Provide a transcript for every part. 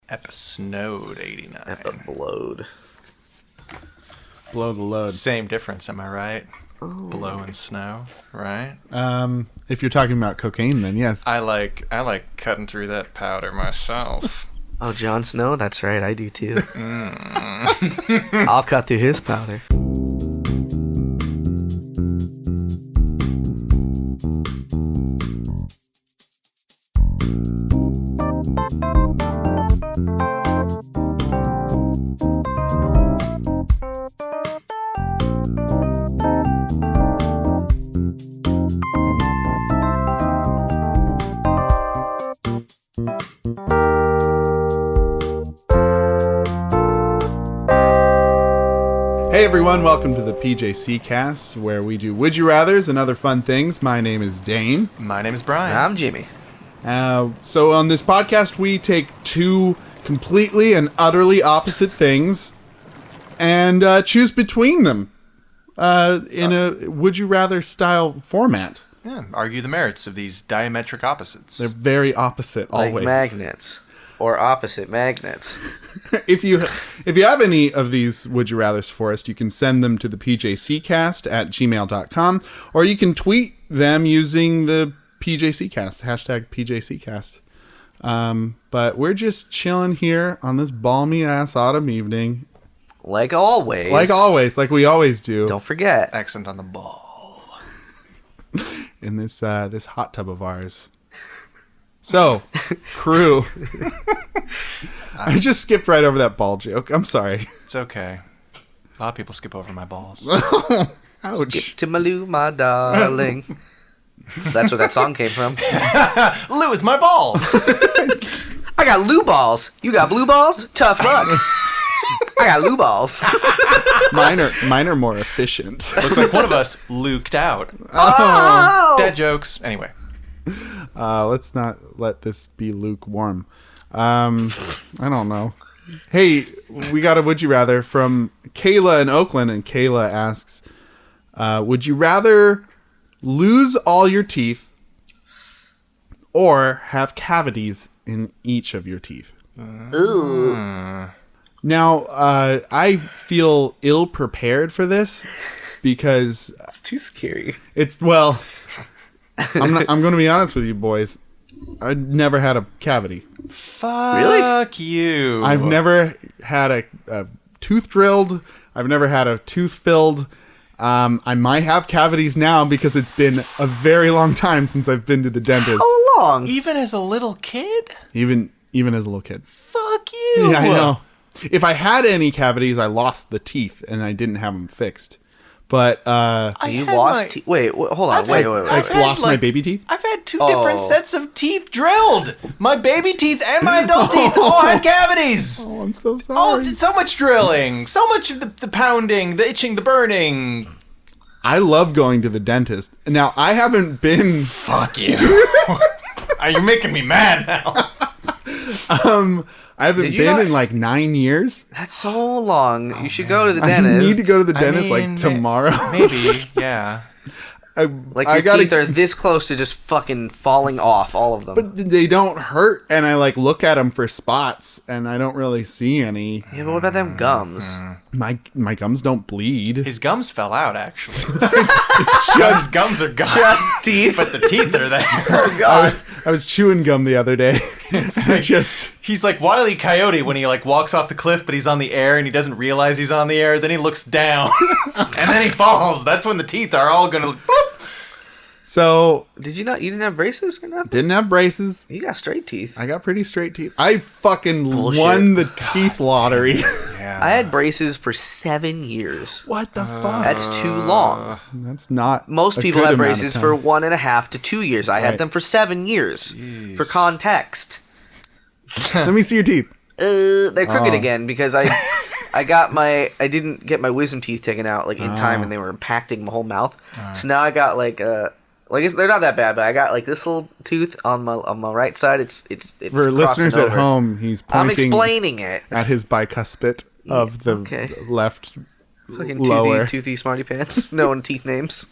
Episode 89. Epiblode. Blow the load. Same difference, am I right? Oh. Blow and snow, right? If you're talking about cocaine, then yes. I like cutting through that powder myself. Oh, Jon Snow? That's right, I do too. I'll cut through his powder. Hey everyone, welcome to the PJC cast, where we do Would You Rathers and other fun things. My name is Dane. My name is Brian. I'm Jimmy. So on this podcast, we take two completely and utterly opposite things and choose between them in a Would You Rather style format. Yeah, argue the merits of these diametric opposites. They're very opposite, Like always. magnets. Or opposite magnets. If you have any of these Would You Rathers for us, you can send them to the PJCcast at gmail.com, or you can tweet them using the PJCcast, hashtag PJCcast. But we're just chilling here on this balmy-ass autumn evening. Like always. Like we always do. Don't forget. Accent on the ball. In this hot tub of ours. So, crew. I just skipped right over that ball joke. I'm sorry. It's okay. A lot of people skip over my balls. Ouch. Skip to Maloo, my darling. That's where that song came from. Lou is my balls. I got Lou balls. You got blue balls? Tough luck. I got Lou balls. Mine are more efficient. Looks like one of us luked out. Oh! Dead jokes. Anyway. Let's not let this be lukewarm. I don't know. Hey, we got a Would You Rather from Kayla in Oakland, and Kayla asks, would you rather lose all your teeth or have cavities in each of your teeth? Ooh. Now, I feel ill-prepared for this because It's too scary. I'm going to be honest with you boys. I never had a cavity. Fuck you. I've never had a tooth drilled. I've never had a tooth filled. I might have cavities now because it's been a very long time since I've been to the dentist. How long? Even as a little kid? Even as a little kid. Fuck you. Yeah, I know. If I had any cavities, I lost the teeth and I didn't have them fixed. But You lost teeth? Wait, hold on. Wait. I've lost my baby teeth. I've had two different sets of teeth drilled. My baby teeth and my adult teeth all had cavities. Oh, I'm so sorry. Oh, so much drilling. So much of the pounding, the itching, the burning. I love going to the dentist. Now, I haven't been... Fuck you. You're making me mad now. I haven't been in like 9 years. That's so long. You should go to the dentist. I need to go to the dentist like tomorrow. Maybe, yeah. Like your teeth are this close to just fucking falling off, all of them. But they don't hurt, and I like look at them for spots, and I don't really see any. Yeah, but what about them gums? My gums don't bleed. His gums fell out, actually. His gums are gone. Just teeth. But the teeth are there. Oh, God. I was chewing gum the other day. He's like Wile E. Coyote when he like walks off the cliff, but he's on the air and he doesn't realize he's on the air. Then he looks down, and then he falls. That's when the teeth are all gonna. So You didn't have braces or nothing? didn't have braces. You got straight teeth. I got pretty straight teeth. I fucking Bullshit. won the teeth lottery. Yeah. I had braces for 7 years. What the fuck? That's too long. That's not. Most a people good have amount of braces time. for 1.5 to 2 years. I Right. had them for 7 years. Jeez. For context. Let me see your teeth. They're crooked again because I didn't get my wisdom teeth taken out like in time, and they were impacting my whole mouth. So now I got like they're not that bad, but I got like this little tooth on my right side. It's For listeners at home, he's I'm pointing explaining it. at his bicuspid of the left Fucking lower. toothy smarty pants. Knowing teeth names.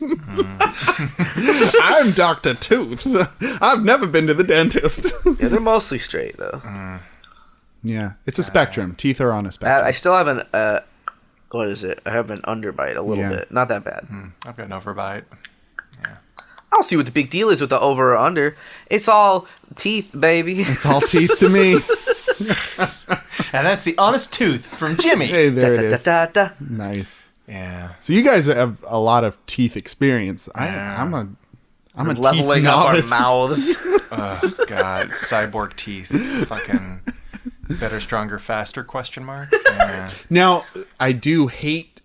I'm Dr. Tooth. I've never been to the dentist. Yeah, they're mostly straight though. Yeah, it's a spectrum. Teeth are on a spectrum. I still have an what is it? I have an underbite a little bit. Not that bad. I've got an overbite. Yeah. I don't see what the big deal is with the over or under. It's all teeth, baby. It's all teeth to me. And that's the honest tooth from Jimmy. Hey, there it is. Da. Nice. Yeah. So you guys have a lot of teeth experience. I'm a leveling teeth up our novice. mouths. Oh, God. Cyborg teeth. Fucking better, stronger, faster, question mark? Yeah. Now, I do hate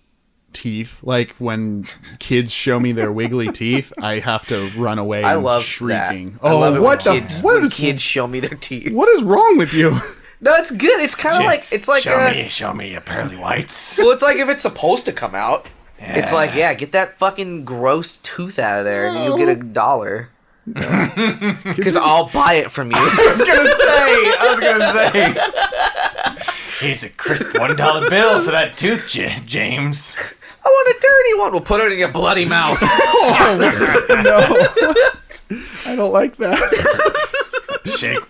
teeth. Like, when kids show me their wiggly teeth, I have to run away I and love shrieking. that. I love it what when the... kids, What when is, kids show me their teeth. what is wrong with you? No, it's good. It's kind of like... It's like... Show me your pearly whites. Well, it's like if it's supposed to come out. Yeah. It's like, get that fucking gross tooth out of there, and you'll get $1. Because I'll buy it from you. I was gonna say. Here's a crisp $1 bill for that tooth, James. I want a dirty one. We'll put it in your bloody mouth. No. I don't like that.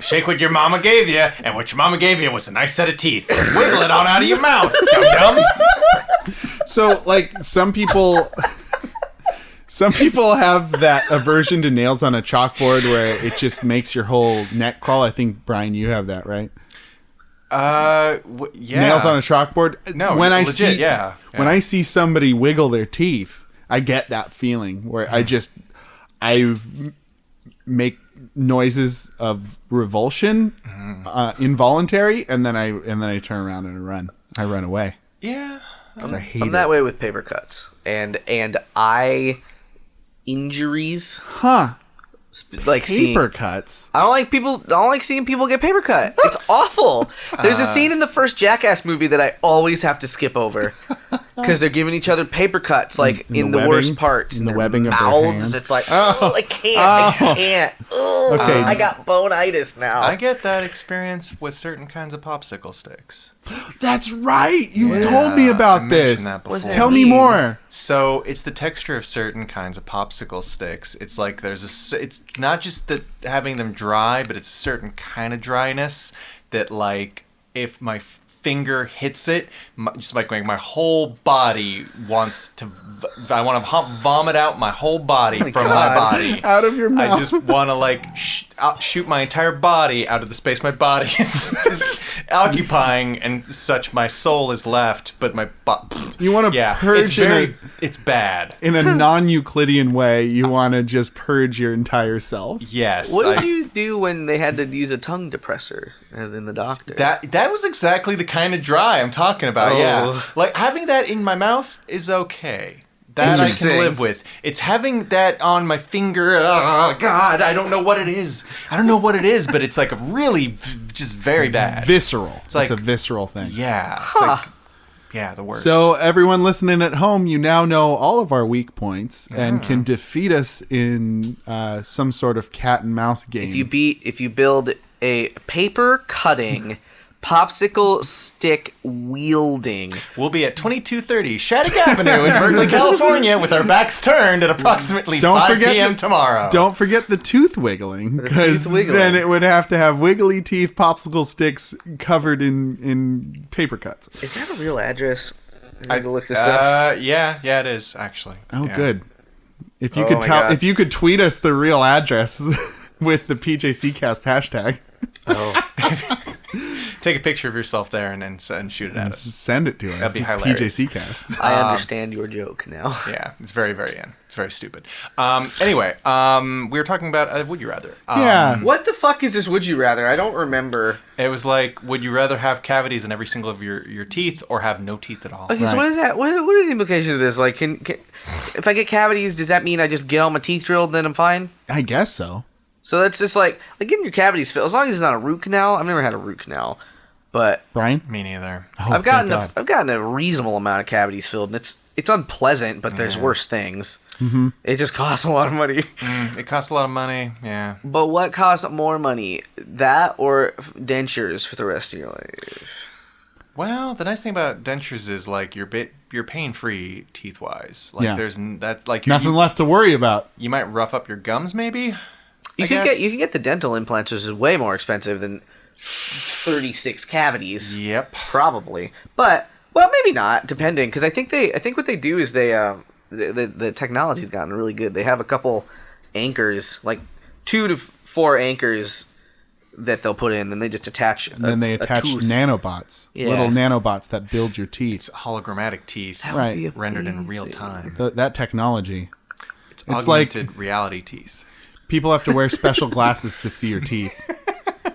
Shake what your mama gave you, and what your mama gave you was a nice set of teeth. Wiggle it on out of your mouth, dum-dum. So, like, some people have that aversion to nails on a chalkboard where it just makes your whole neck crawl. I think, Brian, you have that, right? Yeah. Nails on a chalkboard. No, when legit, when I see somebody wiggle their teeth, I get that feeling where I make noises of revulsion, involuntary, and then I turn around and run. I run away. Yeah. Because I hate I'm that way with paper cuts and eye injuries. Huh. Like Paper cuts. I don't like seeing people get paper cut. It's awful. There's a scene in the first Jackass movie that I always have to skip over because they're giving each other paper cuts, like in the worst parts, in the their webbing of their mouths. hand. It's like, I can't. Oh, Okay. I got bone-itis now. I get that experience with certain kinds of popsicle sticks. That's right. You told me I about mentioned this. that before. Tell me more. So it's the texture of certain kinds of popsicle sticks. It's like it's not just that having them dry, but it's a certain kind of dryness that, like, if my finger hits it, just like my whole body wants to. I want to vomit out my whole body from my body Out of your mouth. I just want to like shoot my entire body out of the space my body is occupying, and such my soul is left, but my You want to purge it's bad. in a non-Euclidean way. You want to just purge your entire self. Yes. What did you do when they had to use a tongue depressor, as in the doctor? That was exactly the kind of dry I'm talking about. Yeah, like having that in my mouth is okay. That I can live with. It's having that on my finger. Oh God, I don't know what it is. But it's like really just very bad. Visceral. It's like a visceral thing. Yeah. It's like, yeah, the worst. So everyone listening at home, you now know all of our weak points and can defeat us in some sort of cat and mouse game. If you build a paper cutting, popsicle stick wielding. We'll be at 2230 Shattuck Avenue in Berkeley, California, with our backs turned at approximately 5 p.m. tomorrow. Don't forget the tooth wiggling, because then it would have to have wiggly teeth popsicle sticks covered in paper cuts. Is that a real address? I need to look this up. Yeah, it is actually. Oh, yeah. good. If you if you could tweet us the real address with the PJC Cast hashtag. Take a picture of yourself there and shoot it at us. Send it to us. That'd be hilarious. PJC Cast. I understand your joke now. Yeah, it's very, very it's very stupid. Anyway, we were talking about would you rather. Yeah. What the fuck is this would you rather? I don't remember. It was like, would you rather have cavities in every single of your teeth or have no teeth at all? Okay, so what is that? What are the implications of this? Like, can if I get cavities, does that mean I just get all my teeth drilled, then I'm fine? I guess so. So that's just like getting your cavities filled. As long as it's not a root canal. I've never had a root canal, but Brian? Me neither. Oh, I've gotten a reasonable amount of cavities filled, and it's unpleasant, but there's worse things. Mm-hmm. It just costs a lot of money. It costs a lot of money. Yeah. But what costs more money, that or dentures for the rest of your life? Well, the nice thing about dentures is like you're pain free teeth wise. Like there's that's like nothing left to worry about. You might rough up your gums maybe. You can get the dental implants, which is way more expensive than 36 cavities. Yep. Probably. But, well, maybe not, depending. Because I think what they do is the technology's gotten really good. They have a couple anchors, like 2 to 4 anchors that they'll put in, and they just attach And then they attach nanobots. Yeah. Little nanobots that build your teeth. It's hologrammatic teeth Right. rendered in real time. That technology. It's like- augmented reality teeth. People have to wear special glasses to see your teeth.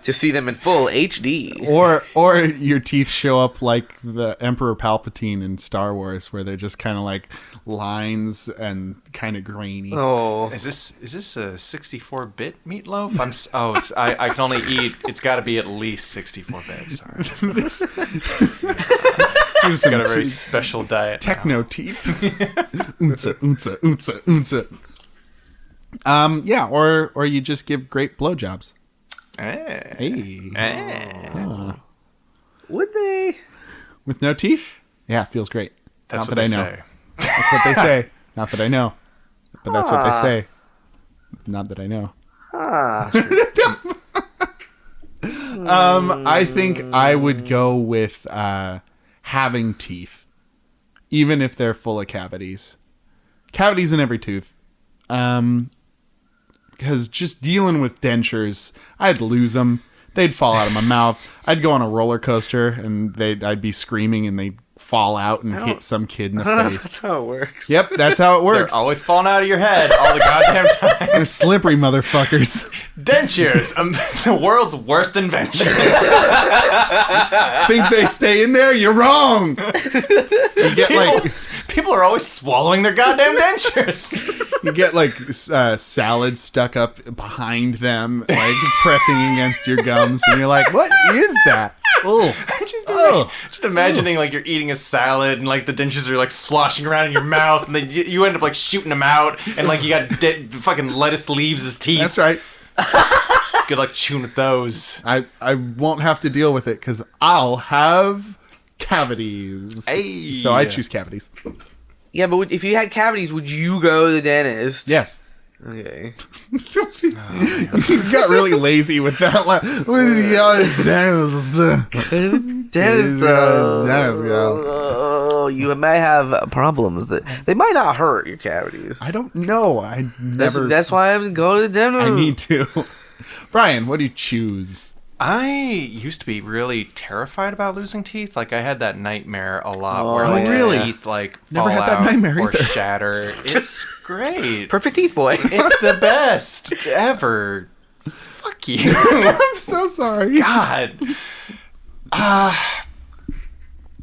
to see them in full HD. Or your teeth show up like the Emperor Palpatine in Star Wars, where they're just kind of like lines and kind of grainy. Oh. Is this a 64-bit meatloaf? I can only eat. It's got to be at least 64 bits. Sorry, There's got a very special diet. techno teeth. Oonsa, oonsa, oonsa, oonsa. Yeah, or you just give great blowjobs. Hey. Would they? With no teeth? Yeah, it feels great. That's Not what that they I know. say. That's what they say. Not that I know. But that's what they say. Not that I know. I think I would go with having teeth, even if they're full of cavities. Cavities in every tooth. Because just dealing with dentures, I'd lose them. They'd fall out of my mouth. I'd go on a roller coaster, and I'd be screaming, and they'd fall out and hit some kid in the face. That's how it works. Yep, that's how it works. They're always falling out of your head all the goddamn time. They're slippery motherfuckers. Dentures, the world's worst invention. Think they stay in there? You're wrong. You get People are always swallowing their goddamn dentures. you get salad stuck up behind them, like pressing against your gums, and you're like, "What is that?" Just imagining like you're eating a salad and like the dentures are like sloshing around in your mouth, and then you end up like shooting them out, and like you got fucking lettuce leaves as teeth. That's right. Good luck chewing with those. I won't have to deal with it because I'll have cavities. Hey. So I choose cavities. Yeah, but if you had cavities, would you go to the dentist? Yes. Okay. You got really lazy with that. Dentist, though. You might have problems that they might not hurt your cavities. I don't know. I never. That's why I'm going to the dentist. I need to. Brian, what do you choose? I used to be really terrified about losing teeth. Like I had that nightmare a lot Oh, where like really? your teeth like Never fall had that out nightmare or either. shatter. It's great. Perfect teeth, boy. It's the best ever. Fuck you. I'm so sorry. God.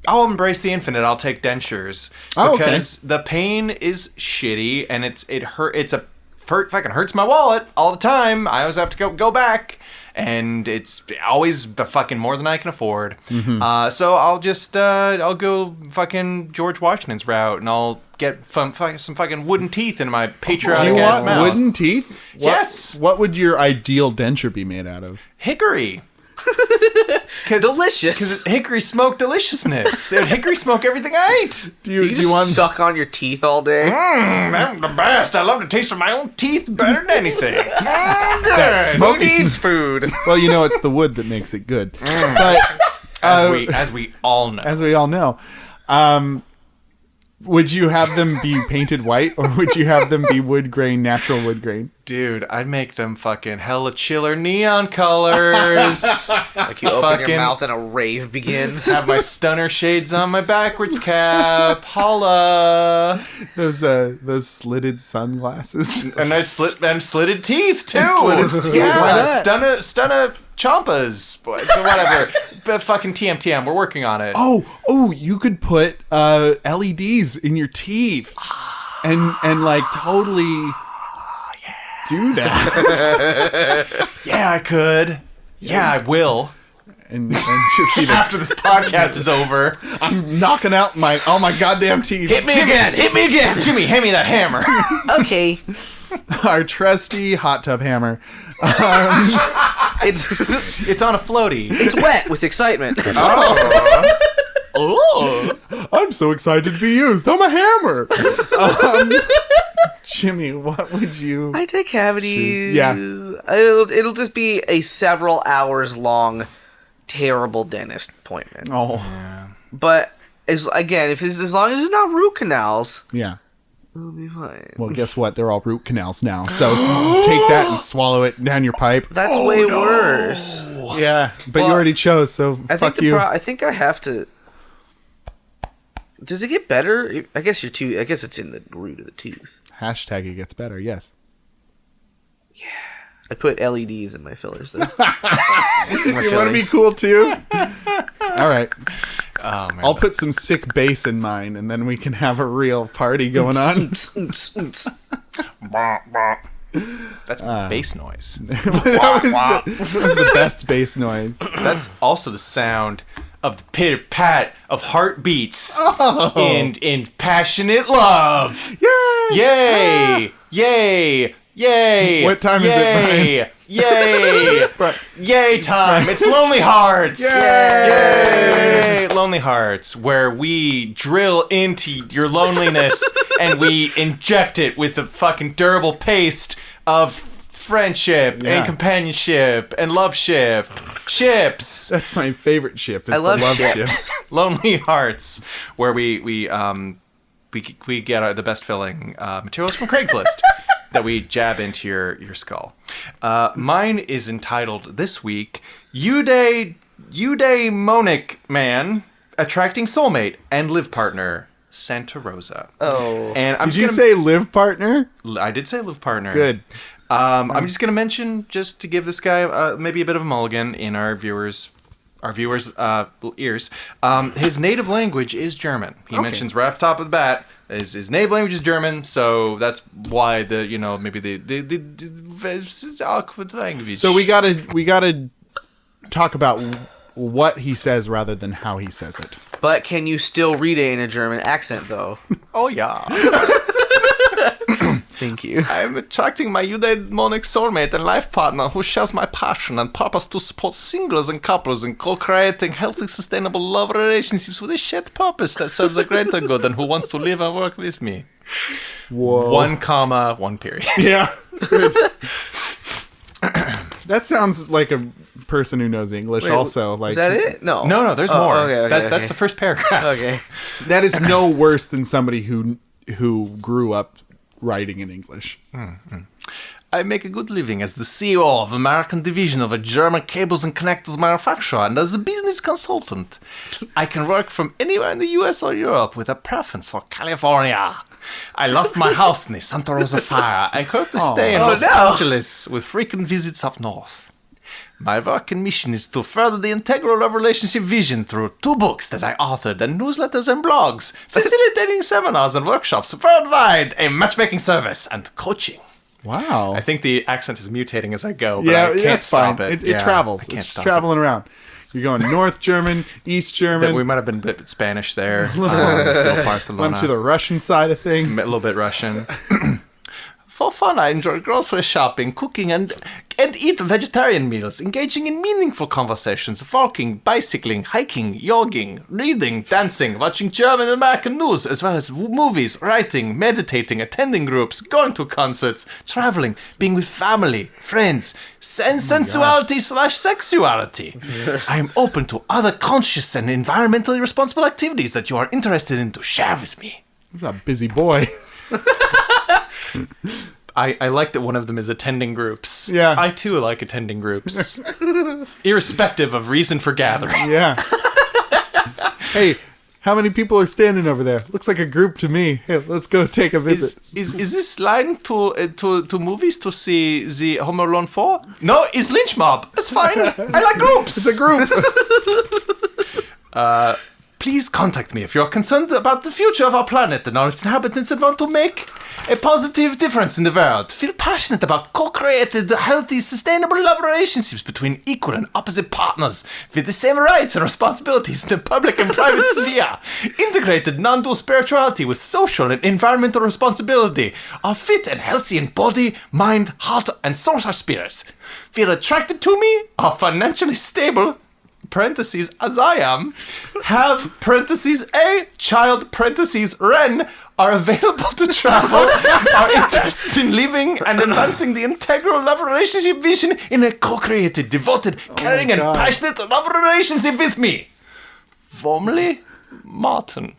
I'll embrace the infinite. I'll take dentures because the pain is shitty and it fucking hurts my wallet all the time. I always have to go back, and it's always the fucking more than I can afford. Mm-hmm. So I'll just I'll go fucking George Washington's route, and I'll get some fucking wooden teeth in my Do patriotic you ass want mouth. wooden teeth? Yes. What would your ideal denture be made out of? Hickory. Delicious. Because hickory smoke deliciousness. It hickory smoke everything I eat. Do You just want? suck on your teeth all day. I'm the best. I love the taste of my own teeth better than anything. That Who smoky needs food? Well, it's the wood that makes it good. But As we all know. as we all know, would you have them be painted white, or would you have them be wood grain, natural wood grain? Dude, I'd make them fucking hella chiller neon colors. Like you open your Fucking- mouth and a rave begins. Have my stunner shades on my backwards cap. Holla. Those slitted sunglasses. And slitted teeth too. slitted teeth. Why Yeah, not? stunner chompas. Whatever. But fucking TM. We're working on it. Oh, you could put LEDs in your teeth, and like totally do that, Yeah, I could. Yeah, I will. and just be After this podcast is over. I'm knocking out all my goddamn teeth. Hit me again! Hit me again! Jimmy, hand me that hammer. Okay. Our trusty hot tub hammer. It's on a floaty. It's wet with excitement. Oh. I'm so excited to be used. I'm a hammer. Jimmy, what would you? I take cavities. Yeah. It'll just be a several hours long terrible dentist appointment. Oh, But as long as it's not root canals, yeah. it'll be fine. Well, guess what? They're all root canals now. So take that and swallow it down your pipe. That's way worse. Yeah, but you already chose, so fuck you. I think I have to. Does it get better? I guess I guess it's in the root of the tooth. Hashtag it gets better. Yes. I put LEDs in my fillers though. You want to be cool too? All right. Oh, man. I'll put some sick bass in mine, and then we can have a real party going on. That's bass noise. that was the best bass noise. That's also the sound of the pitter-pat of heartbeats in passionate love. Yay! Yay! Yay! What time is it, Yay! Yay time! It's Lonely Hearts! Yay! Lonely Hearts, where we drill into your loneliness and we inject it with the fucking durable paste of friendship and companionship and love ships. That's my favorite ship. Is I love the love ships. ship. Lonely Hearts, where we get the best filling materials from Craigslist that we jab into your skull. Mine is entitled this week, Eudaimonic Man, Attracting Soulmate and Live Partner, Santa Rosa. Oh. And Did you say live partner? I did say live partner. Good. I'm just going to mention, just to give this guy maybe a bit of a mulligan in our viewers' ears. His native language is German. He mentions right off the top of the bat, his native language is German, so that's why the awkward language. So we gotta talk about what he says rather than how he says it. But can you still read it in a German accent though? Oh yeah. Thank you. I'm attracting my eudaimonic soulmate and life partner who shares my passion and purpose to support singles and couples in co-creating healthy, sustainable love relationships with a shared purpose that serves a greater good and who wants to live and work with me. Whoa. 1 comma 1 period. Yeah. Good. That sounds like a person who knows English. Wait, also, like, is that it? No. No, there's more. Okay, That's the first paragraph. Okay. that is no worse than somebody who grew up writing in English. I make a good living as the CEO of American division of a German cables and connectors manufacturer and as a business consultant. I can work from anywhere in the US or Europe with a preference for California. I lost my house in the Santa Rosa fire and currently stay in Los Angeles with frequent visits up north. My work and mission is to further the integral love relationship vision through 2 books that I authored and newsletters and blogs, facilitating seminars and workshops worldwide, a matchmaking service, and coaching. Wow. I think the accent is mutating as I go, but I can't stop fine. it. It travels. I can't stop traveling around. You're going North German, East German. We might have been a bit Spanish there. Little Barcelona. Went to the Russian side of things. A little bit Russian. For fun, I enjoy grocery shopping, cooking, and eat vegetarian meals, engaging in meaningful conversations, walking, bicycling, hiking, jogging, reading, dancing, watching German and American news, as well as movies, writing, meditating, attending groups, going to concerts, traveling, being with family, friends, and sensuality/sexuality. I am open to other conscious and environmentally responsible activities that you are interested in to share with me. He's a busy boy. I like that one of them is attending groups. Yeah. I too like attending groups. Irrespective of reason for gathering. Yeah. Hey, how many people are standing over there? Looks like a group to me. Hey, let's go take a visit. Is this line to movies to see the Home Alone 4? No, it's Lynch Mob. That's fine. I like groups. It's a group. Please contact me if you're concerned about the future of our planet and its inhabitants and want to make a positive difference in the world. Feel passionate about co-created, healthy, sustainable love relationships between equal and opposite partners with the same rights and responsibilities in the public and private sphere. Integrated non-dual spirituality with social and environmental responsibility are fit and healthy in body, mind, heart, and social spirit. Feel attracted to me, are financially stable, parentheses, as I am, have parentheses a child parentheses Ren are available to travel, are interested in living and advancing the integral love relationship vision in a co-created, devoted, caring, and God. passionate love relationship with me. Warmly, Martin.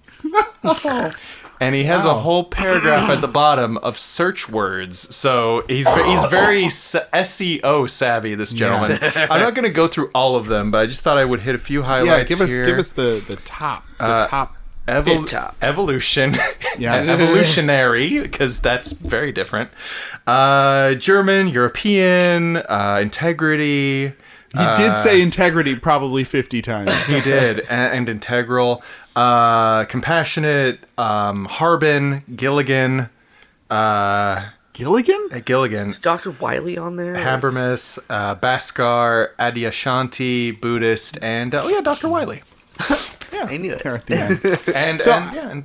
And he has a whole paragraph at the bottom of search words. So he's very SEO savvy, this gentleman. I'm not going to go through all of them, but I just thought I would hit a few highlights here. Give us the top. The top. Evolution. Yeah. Evolutionary, because that's very different. German, European, integrity. He did say integrity probably 50 times. He did. And integral. Compassionate, Harbin, Gilligan. Gilligan? Gilligan. Is Dr. Wiley on there? Habermas, Bhaskar, Adyashanti, Buddhist, and Dr. Wiley. Yeah. I knew it. There at the end. And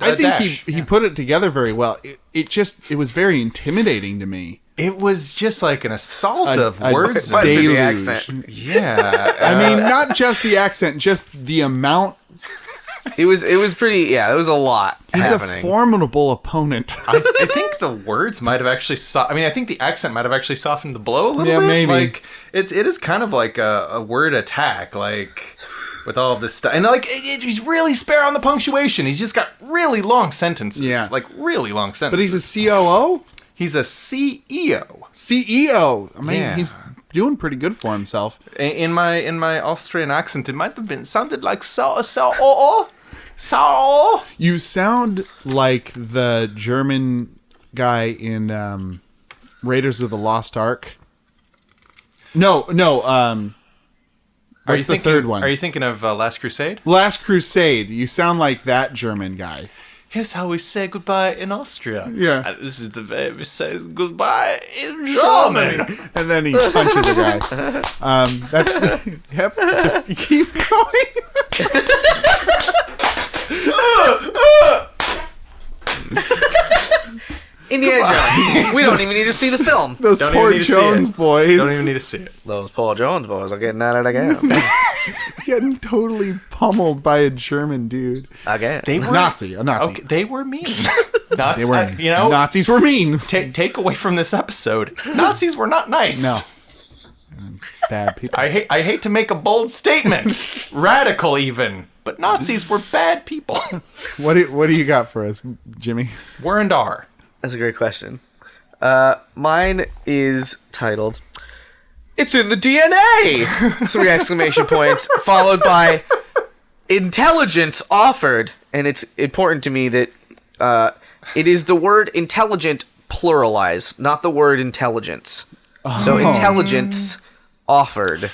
I think Dash. he put it together very well. It was very intimidating to me. It was just like an assault of words. Might be the deluge. accent. Yeah. I mean, not just the accent, just the amount. It was pretty. Yeah, there was a lot He's happening. a formidable opponent. I think the words might have actually. I think the accent might have actually softened the blow a little Yeah, bit. maybe. Like it is kind of like a word attack, like with all of this stuff, and like he's really spare on the punctuation. He's just got really long sentences. Yeah. Like really long But sentences. he's a COO? He's a CEO. CEO. I mean, Yeah. he's doing pretty good for himself. In my Austrian accent, it might have sounded like so. You sound like the German guy in Raiders of the Lost Ark. No. Are you What's the thinking, third one? Are you thinking of Last Crusade? Last Crusade. You sound like that German guy. Here's how we say goodbye in Austria. Yeah. And this is the way we say goodbye in German. And then he punches a guy. That's yep. Just keep going. Indiana Jones. We don't even need to see the film. Those Don't poor even need to see Jones it. boys Don't even need to see it. Those Paul Jones boys are getting at it again. getting totally pummeled by a German dude. Again. They were A Nazi. Okay, they were mean. Nazis, They were. Nazis were mean. Take away from this episode. Nazis were not nice. No. Bad people. I hate to make a bold statement, radical even, but Nazis were bad people. What do you got for us, Jimmy? Were and are. That's a great question. Mine is titled, "It's in the DNA!" 3 exclamation points, followed by intelligence offered. And it's important to me that it is the word intelligent pluralized, not the word intelligence. So intelligence offered.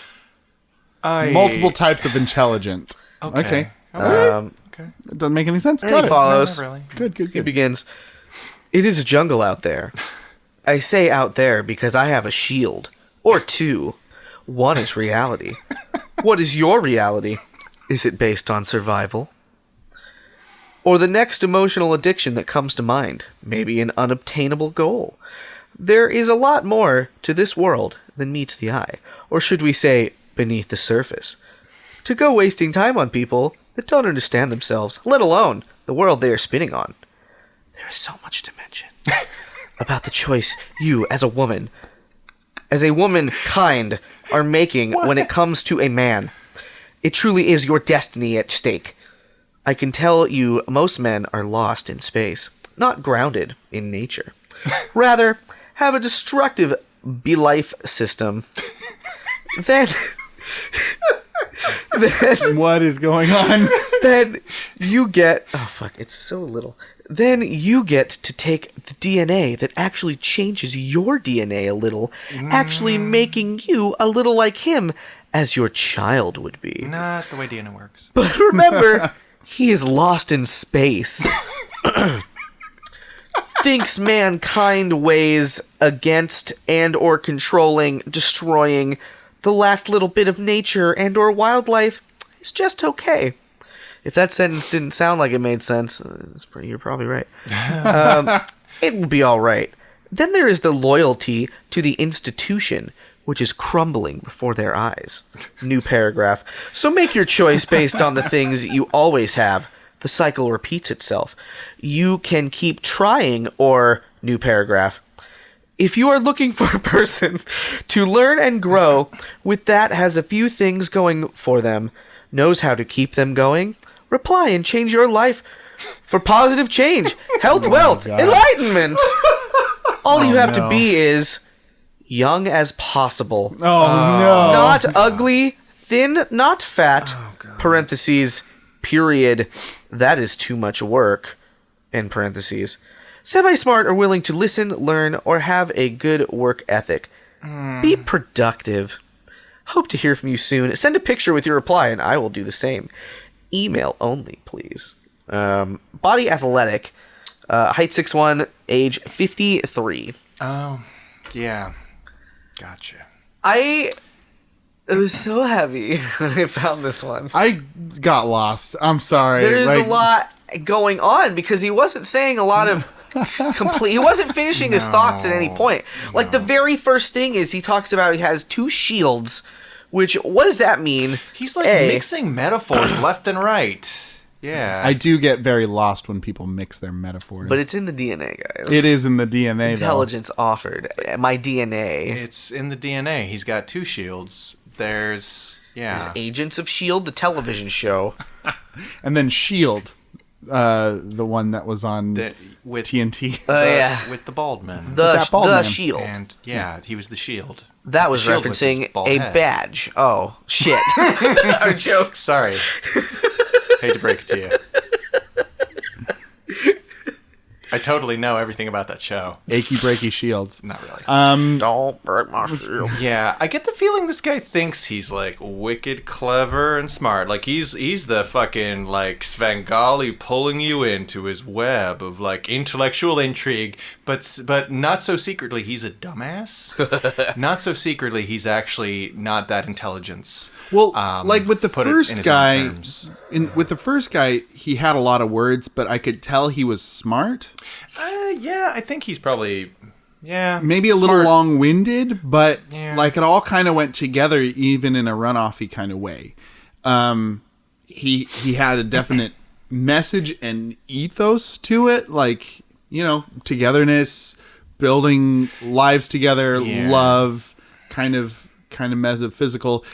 Multiple types of intelligence. Okay. Okay. It doesn't make any sense. And Got he it. follows. Not really. Good. It begins, "It is a jungle out there. I say out there because I have a shield. Or 2. One is reality. What is your reality? Is it based on survival? Or the next emotional addiction that comes to mind? Maybe an unobtainable goal? There is a lot more to this world than meets the eye. Or should we say, beneath the surface. To go wasting time on people that don't understand themselves, let alone the world they are spinning on. There is so much to mention about the choice you, as a womankind, are making when it comes to a man. It truly is your destiny at stake. I can tell you most men are lost in space, not grounded in nature. Rather, have a destructive be-life system. Then What is going on? then you get... Oh, fuck. It's so little. Then you get to take the DNA that actually changes your DNA a little, actually making you a little like him, as your child would be. Not the way DNA works. But remember, he is lost in space. Thinks mankind weighs against and or controlling, destroying the last little bit of nature and or wildlife is just okay. If that sentence didn't sound like it made sense, you're probably right. It will be all right. Then there is the loyalty to the institution, which is crumbling before their eyes. New paragraph. So make your choice based on the things you always have. The cycle repeats itself. You can keep trying, or new paragraph. If you are looking for a person to learn and grow with that has a few things going for them, knows how to keep them going, reply and change your life for positive change, health, wealth, enlightenment. All you have to be is young as possible. Oh, no. Not ugly, thin, not fat, parentheses, period. That is too much work, in parentheses. Semi-smart or willing to listen, learn, or have a good work ethic. Be productive. Hope to hear from you soon. Send a picture with your reply, and I will do the same. Email only, please. Body athletic. Height 6'1", age 53. Oh, yeah. Gotcha. It was so heavy when I found this one. I got lost. I'm sorry. There's a lot going on because he wasn't saying a lot of he wasn't finishing his thoughts at any point. Like the very first thing is he talks about he has 2 shields, which what does that mean? He's like mixing metaphors left and right. Yeah. I do get very lost when people mix their metaphors. But it's in the DNA, guys. It is in the DNA, Intelligence offered. My DNA. It's in the DNA. He's got 2 shields. There's Agents of S.H.I.E.L.D., the television show. And then S.H.I.E.L.D., the one that was on with TNT. with the bald man. The bald man. S.H.I.E.L.D. And he was the shield. That was The shield was his referencing bald a head. badge. Oh, shit. Our jokes. Sorry. Hate to break it to you. I totally know everything about that show. Achy breaky shields. Not really. Don't break my shield. Yeah, I get the feeling this guy thinks he's like wicked clever and smart. Like he's the fucking like Svengali pulling you into his web of like intellectual intrigue, but not so secretly he's a dumbass. Not so secretly he's actually not that intelligent. Well, like with the put it in first his own guy, terms. with the first guy, he had a lot of words, but I could tell he was smart. Yeah, I think he's probably Maybe a smart. little long-winded, but Yeah. like it all kind of went together, even in a runoffy kind of way. He had a definite message and ethos to it, like togetherness, building lives together, love, kind of metaphysical.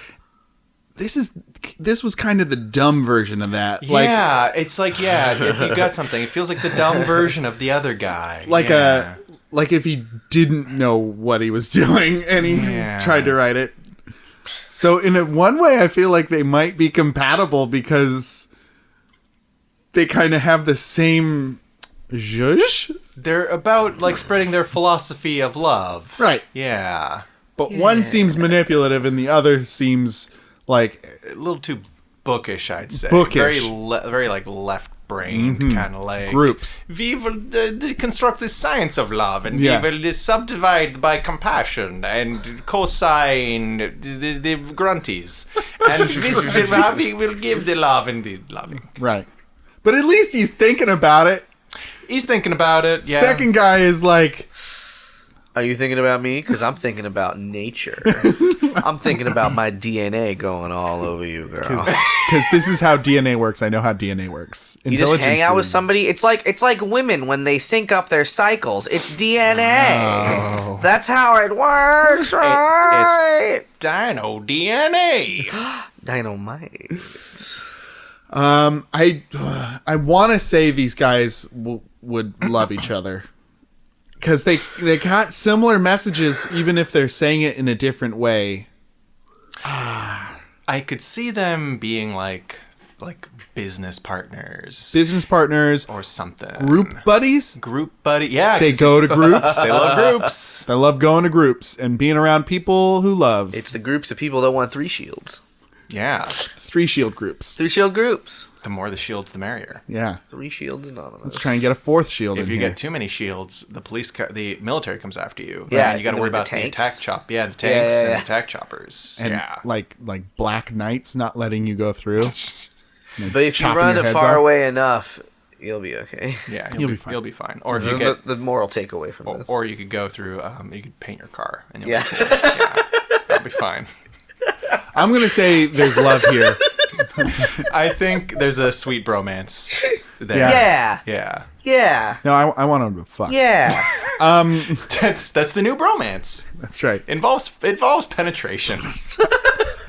This was kind of the dumb version of that. Yeah, it's like, you got something. It feels like the dumb version of the other guy. Like if he didn't know what he was doing and he tried to write it. So in one way, I feel like they might be compatible because they kind of have the same zhuzh. They're about like spreading their philosophy of love. Right. Yeah. But one seems manipulative and the other seems like A little too bookish, I'd say. Bookish. Very like left-brained, kind of like groups. We will construct the science of love, and Yeah. we will subdivide by compassion and cosine the grunties, and this we will give the love and the loving. Right. But at least he's thinking about it. He's thinking about it. Yeah. Second guy is like, Are you thinking about me? Because I'm thinking about nature. I'm thinking about my DNA going all over you, girl. because this is how DNA works. I know how DNA works. You just hang out with Intelligence somebody. It's like women when they sync up their cycles. It's DNA. That's how it works, right? It's Dino DNA. Dynamite. I want to say these guys would love each other because they got similar messages, even if they're saying it in a different way. I could see them being like business partners Or or something. group buddies. Group buddy. Yeah. They 'cause go to groups. They love groups. They love going to groups and being around people who love. It's the groups of people that want 3 shields. Yeah. 3 shield groups. 3 shield groups. The more the shields, the merrier. Yeah. 3 shields anonymous. Let's try and get a 4th shield If in you here. get too many shields, the military comes after you. Yeah, and you got to worry with the about the tanks. attack chop. Yeah, the tanks Yeah. and the attack choppers. And yeah. like black knights not letting you go through. But if you chopping run your heads far off. away enough, you'll be okay. Yeah, You'll be fine. You'll be fine. Or if The, you get, the moral takeaway from this. or you could go through. You could paint your car. And you'll Yeah. be cool. Yeah. I'll be fine. I'm gonna say there's love here. I think there's a sweet bromance there. Yeah. Yeah. Yeah. No, I want him to fuck. Yeah. That's the new bromance. That's right. Involves penetration.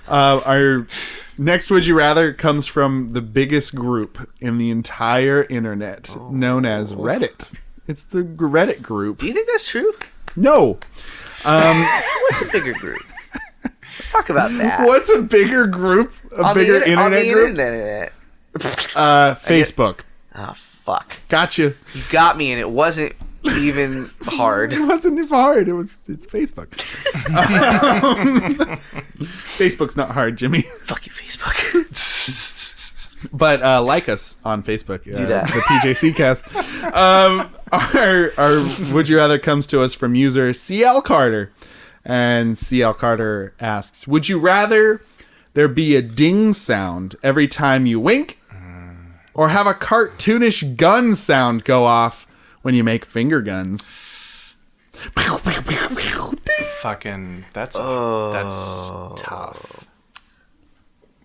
Our next Would You Rather comes from the biggest group in the entire internet, known as Reddit. It's the Reddit group. Do you think that's true? No. What's a bigger group? Let's talk about that. What's a bigger group? A bigger internet on the group? internet. Facebook. Oh, fuck. Gotcha. You got me, and it wasn't even hard. It wasn't even hard. It's Facebook. Facebook's not hard, Jimmy. Fuck you, Facebook. But like us on Facebook, Do that. the PJC cast. Our Would You Rather comes to us from user CL Carter. And CL Carter asks, would you rather there be a ding sound every time you wink, or have a cartoonish gun sound go off when you make finger guns? Fucking, that's tough.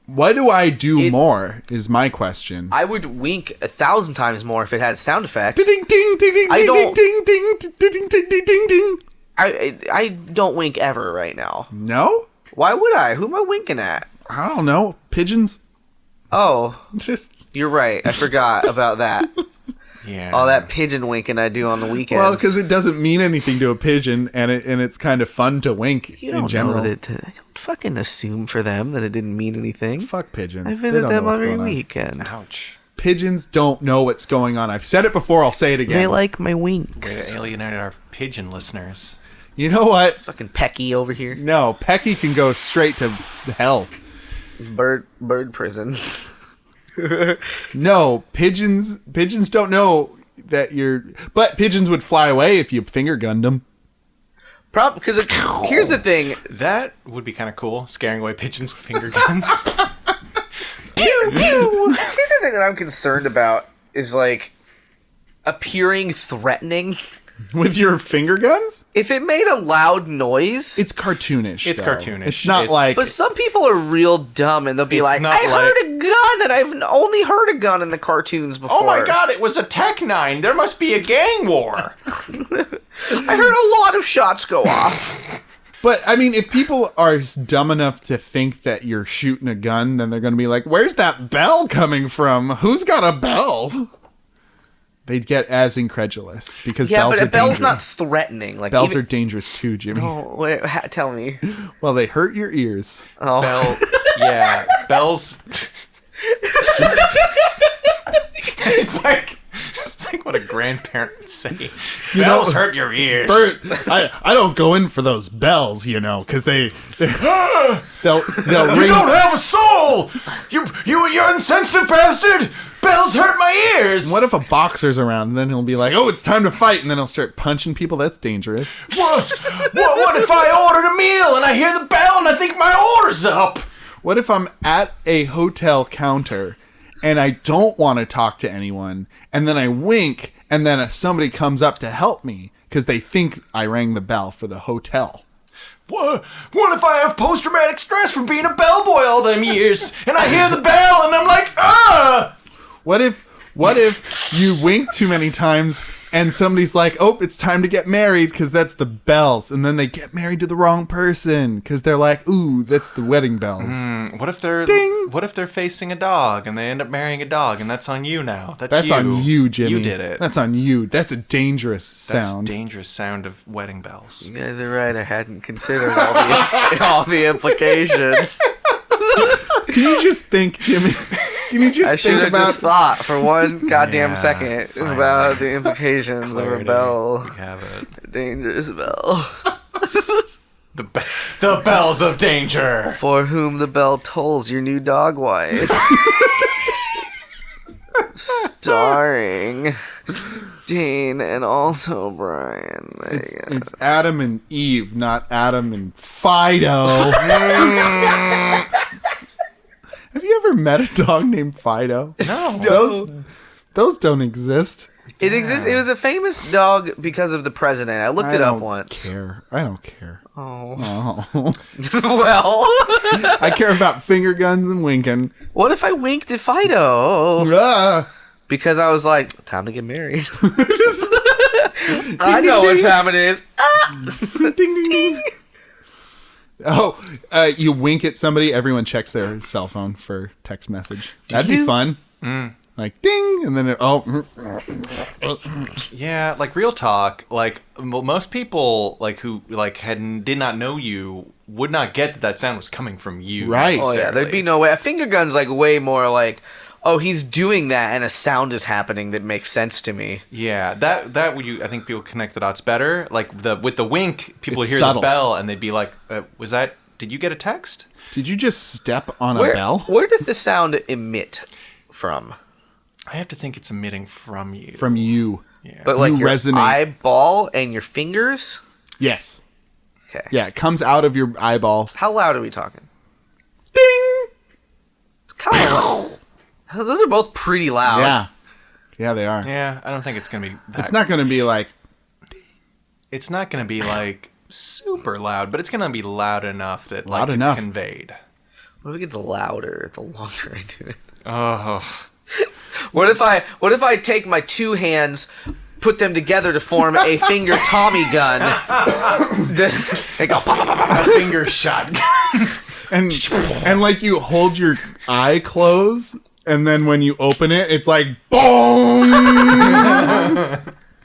What do I do more is my question. I would wink 1,000 times more if it had a sound effect. Ding ding ding ding I ding don't- ding ding ding ding ding ding ding. I don't wink ever right now. No? Why would I? Who am I winking at? I don't know. Pigeons? Oh, Just you're right. I forgot about that. Yeah. All that pigeon winking I do on the weekends. well, because it doesn't mean anything to a pigeon, and it's kind of fun to wink you don't in general. know that I don't fucking assume for them that it didn't mean anything. Fuck pigeons. I They visit don't know them what's every going on. weekend. Ouch. Pigeons don't know what's going on. I've said it before. I'll say it again. They like my Way winks. to alienate our pigeon listeners. You know what? Fucking Pecky over here. No, Pecky can go straight to hell. Bird prison. No, pigeons don't know that you're. But pigeons would fly away if you finger gunned them. Because here's the thing. That would be kind of cool, scaring away pigeons with finger guns. Here's the thing that I'm concerned about is like appearing threatening. With your finger guns? If it made a loud noise, It's cartoonish. It's though. cartoonish. It's not It's- like. but some people are real dumb and they'll be It's like, not I like- heard a gun and I've only heard a gun in the cartoons before. Oh my god, it was a Tech 9. There must be a gang war. I heard a lot of shots go off. But, I mean, if people are dumb enough to think that you're shooting a gun, then they're going to be like, where's that bell coming from? Who's got a bell? They'd get as incredulous because Yeah, bells but are a bell's dangerous. not threatening. Like Bells even- are dangerous too, Jimmy. Oh, wait, tell me. Well, they hurt your ears. Oh, Bell. Yeah, bells. It's like what a grandparent would say. Bells hurt your ears. Bert, I don't go in for those bells, you know, because they'll You ring. don't have a soul. You insensitive bastard. Bells hurt my ears. What if a boxer's around and then he'll be like, oh, it's time to fight, and then he'll start punching people? That's dangerous. What if I ordered a meal and I hear the bell and I think my order's up? What if I'm at a hotel counter and I don't want to talk to anyone, and then I wink, and then somebody comes up to help me because they think I rang the bell for the hotel? What if I have post-traumatic stress from being a bellboy all them years and I hear the bell and I'm like, ah! What if you wink too many times and somebody's like, oh, it's time to get married because that's the bells, and then they get married to the wrong person because they're like, ooh, that's the wedding bells. What if they're Ding. What if they're facing a dog and they end up marrying a dog and that's on you now? That's on you, Jimmy. You did it. That's on you. That's a dangerous That's sound. dangerous sound of wedding bells. you guys are right. I hadn't considered all the implications. Can you just think, Jimmy? Can you just I should think have about just thought for one goddamn Yeah, second finally. about the implications of a Clarity. bell. We have it. A dangerous bell. The bells of danger. For whom the bell tolls, your new dog wife. Starring Dean and also Brian. There you go. it's Adam and Eve, not Adam and Fido? Have you ever met a dog named Fido? No. Those don't exist. It exists. It was a famous dog because of the president. I looked it up once. I don't care. Oh. Oh. Well, I care about finger guns and winking. what if I winked at Fido? Ah. Because I was like, time to get married. I know what time it is. Ding, ding, ding. Oh, you wink at somebody, everyone checks their cell phone for text message. That'd be fun. Like, ding, and then Yeah, like real talk, like most people like who like did not know you would not get that sound was coming from you. Right. Oh yeah, there'd be no way. A finger gun's like way more like, oh, he's doing that and a sound is happening that makes sense to me. Yeah, that would you. I think people connect the dots better. Like with the wink, people It's hear subtle. the bell and they'd be like, "Was that? Did you get a text?" Did you just step on a bell? Where does the sound emit from? I have to think it's emitting from you. From you. Yeah. But like You your resonate. eyeball and your fingers? Yes. Okay. Yeah, it comes out of your eyeball. How loud are we talking? Ding! It's kind of loud. Those are both pretty loud. Yeah. Yeah, they are. Yeah, I don't think it's gonna be. It's not going to be like, It's not gonna be like super loud, but it's gonna be loud enough that Loud like enough. it's conveyed. What if it gets louder the longer I do it? Oh. What if I take my two hands, put them together to form a finger Tommy gun? They go, A finger shot. and like you hold your eye closed, and then when you open it, it's like, boom!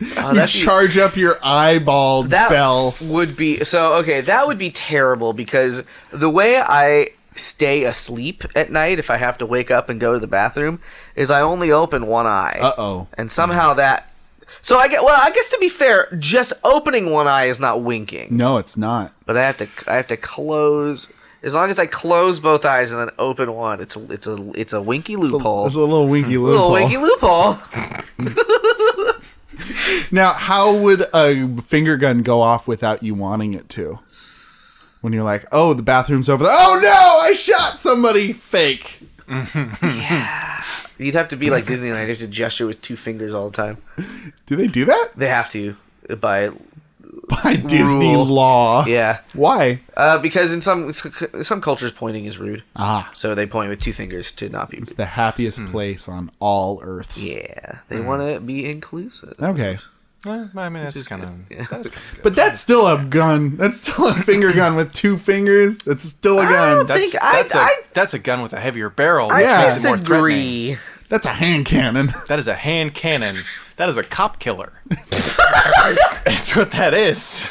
You charge up your eyeball bell. would be so okay. That would be terrible because the way I stay asleep at night if I have to wake up and go to the bathroom is I only open one eye. Uh-oh. And somehow that. So I guess to be fair, just opening one eye is not winking. No, it's not. But I have to close. As long as I close both eyes and then open one, it's a winky loophole. It's a little winky loophole. Little winky loophole. Now, how would a finger gun go off without you wanting it to? When you're like, oh, the bathroom's over there. Oh, no, I shot somebody fake. Yeah. You'd have to be like Disney and I'd have to gesture with two fingers all the time. Do they do that? They have to by Disney rule. law. Yeah. Why? Because in some cultures pointing is rude. Ah. So they point with two fingers to not be rude. It's the happiest place on all earths. Yeah. They want to be inclusive. Okay. I mean, that's kind of good. But that's still a gun. That's still a finger gun with two fingers. That's still a gun. That's a gun with a heavier barrel. I Which makes it more threatening. disagree. That's a hand cannon. That is a hand cannon. That is a cop killer. That's what that is.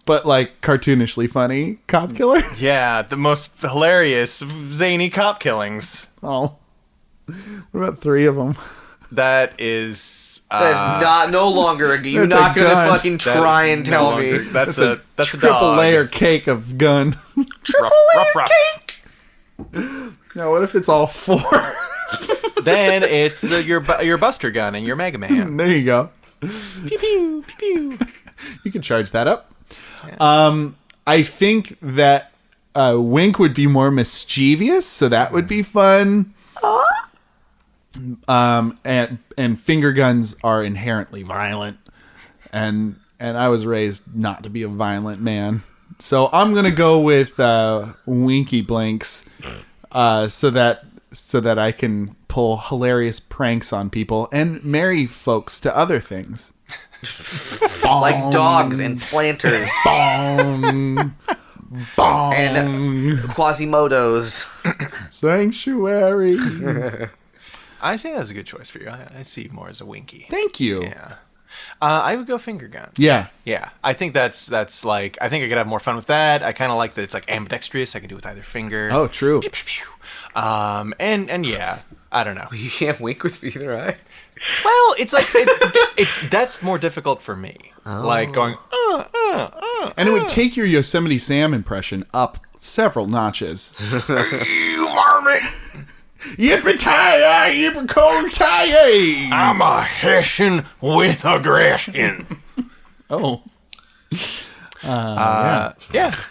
But like cartoonishly funny cop killer. Yeah, the most hilarious, zany cop killings. Oh. What about three of them? That is. That is no longer. You're That's a not gonna gun. fucking try and tell me. That's a triple dog. layer cake of gun. rough. Now, what if it's all four? Then it's your Buster gun and your Mega Man. There you go. Pew pew pew pew. You can charge that up. I think that Wink would be more mischievous, so that would be fun. And finger guns are inherently violent, and I was raised not to be a violent man, so I'm gonna go with Winky Blinks, so that I can pull hilarious pranks on people and marry folks to other things. Like dogs and planters Bong. Bong. and Quasimodos. Sanctuary. I think that's a good choice for you. I see you more as a Winky. Thank you. Yeah. I would go finger guns. Yeah. Yeah. I think that's like, I think I could have more fun with that. I kind of like that it's like ambidextrous. I can do it with either finger. Oh, true. Pew, pew, pew. And yeah, I don't know. You can't wink with either eye. Well, it's like, that's more difficult for me. Like going, And it would take your Yosemite Sam impression up several notches. you varmint! Yippee-ki-yay, yippee-ki-yay! I'm a Hessian with aggression. Oh. Yeah.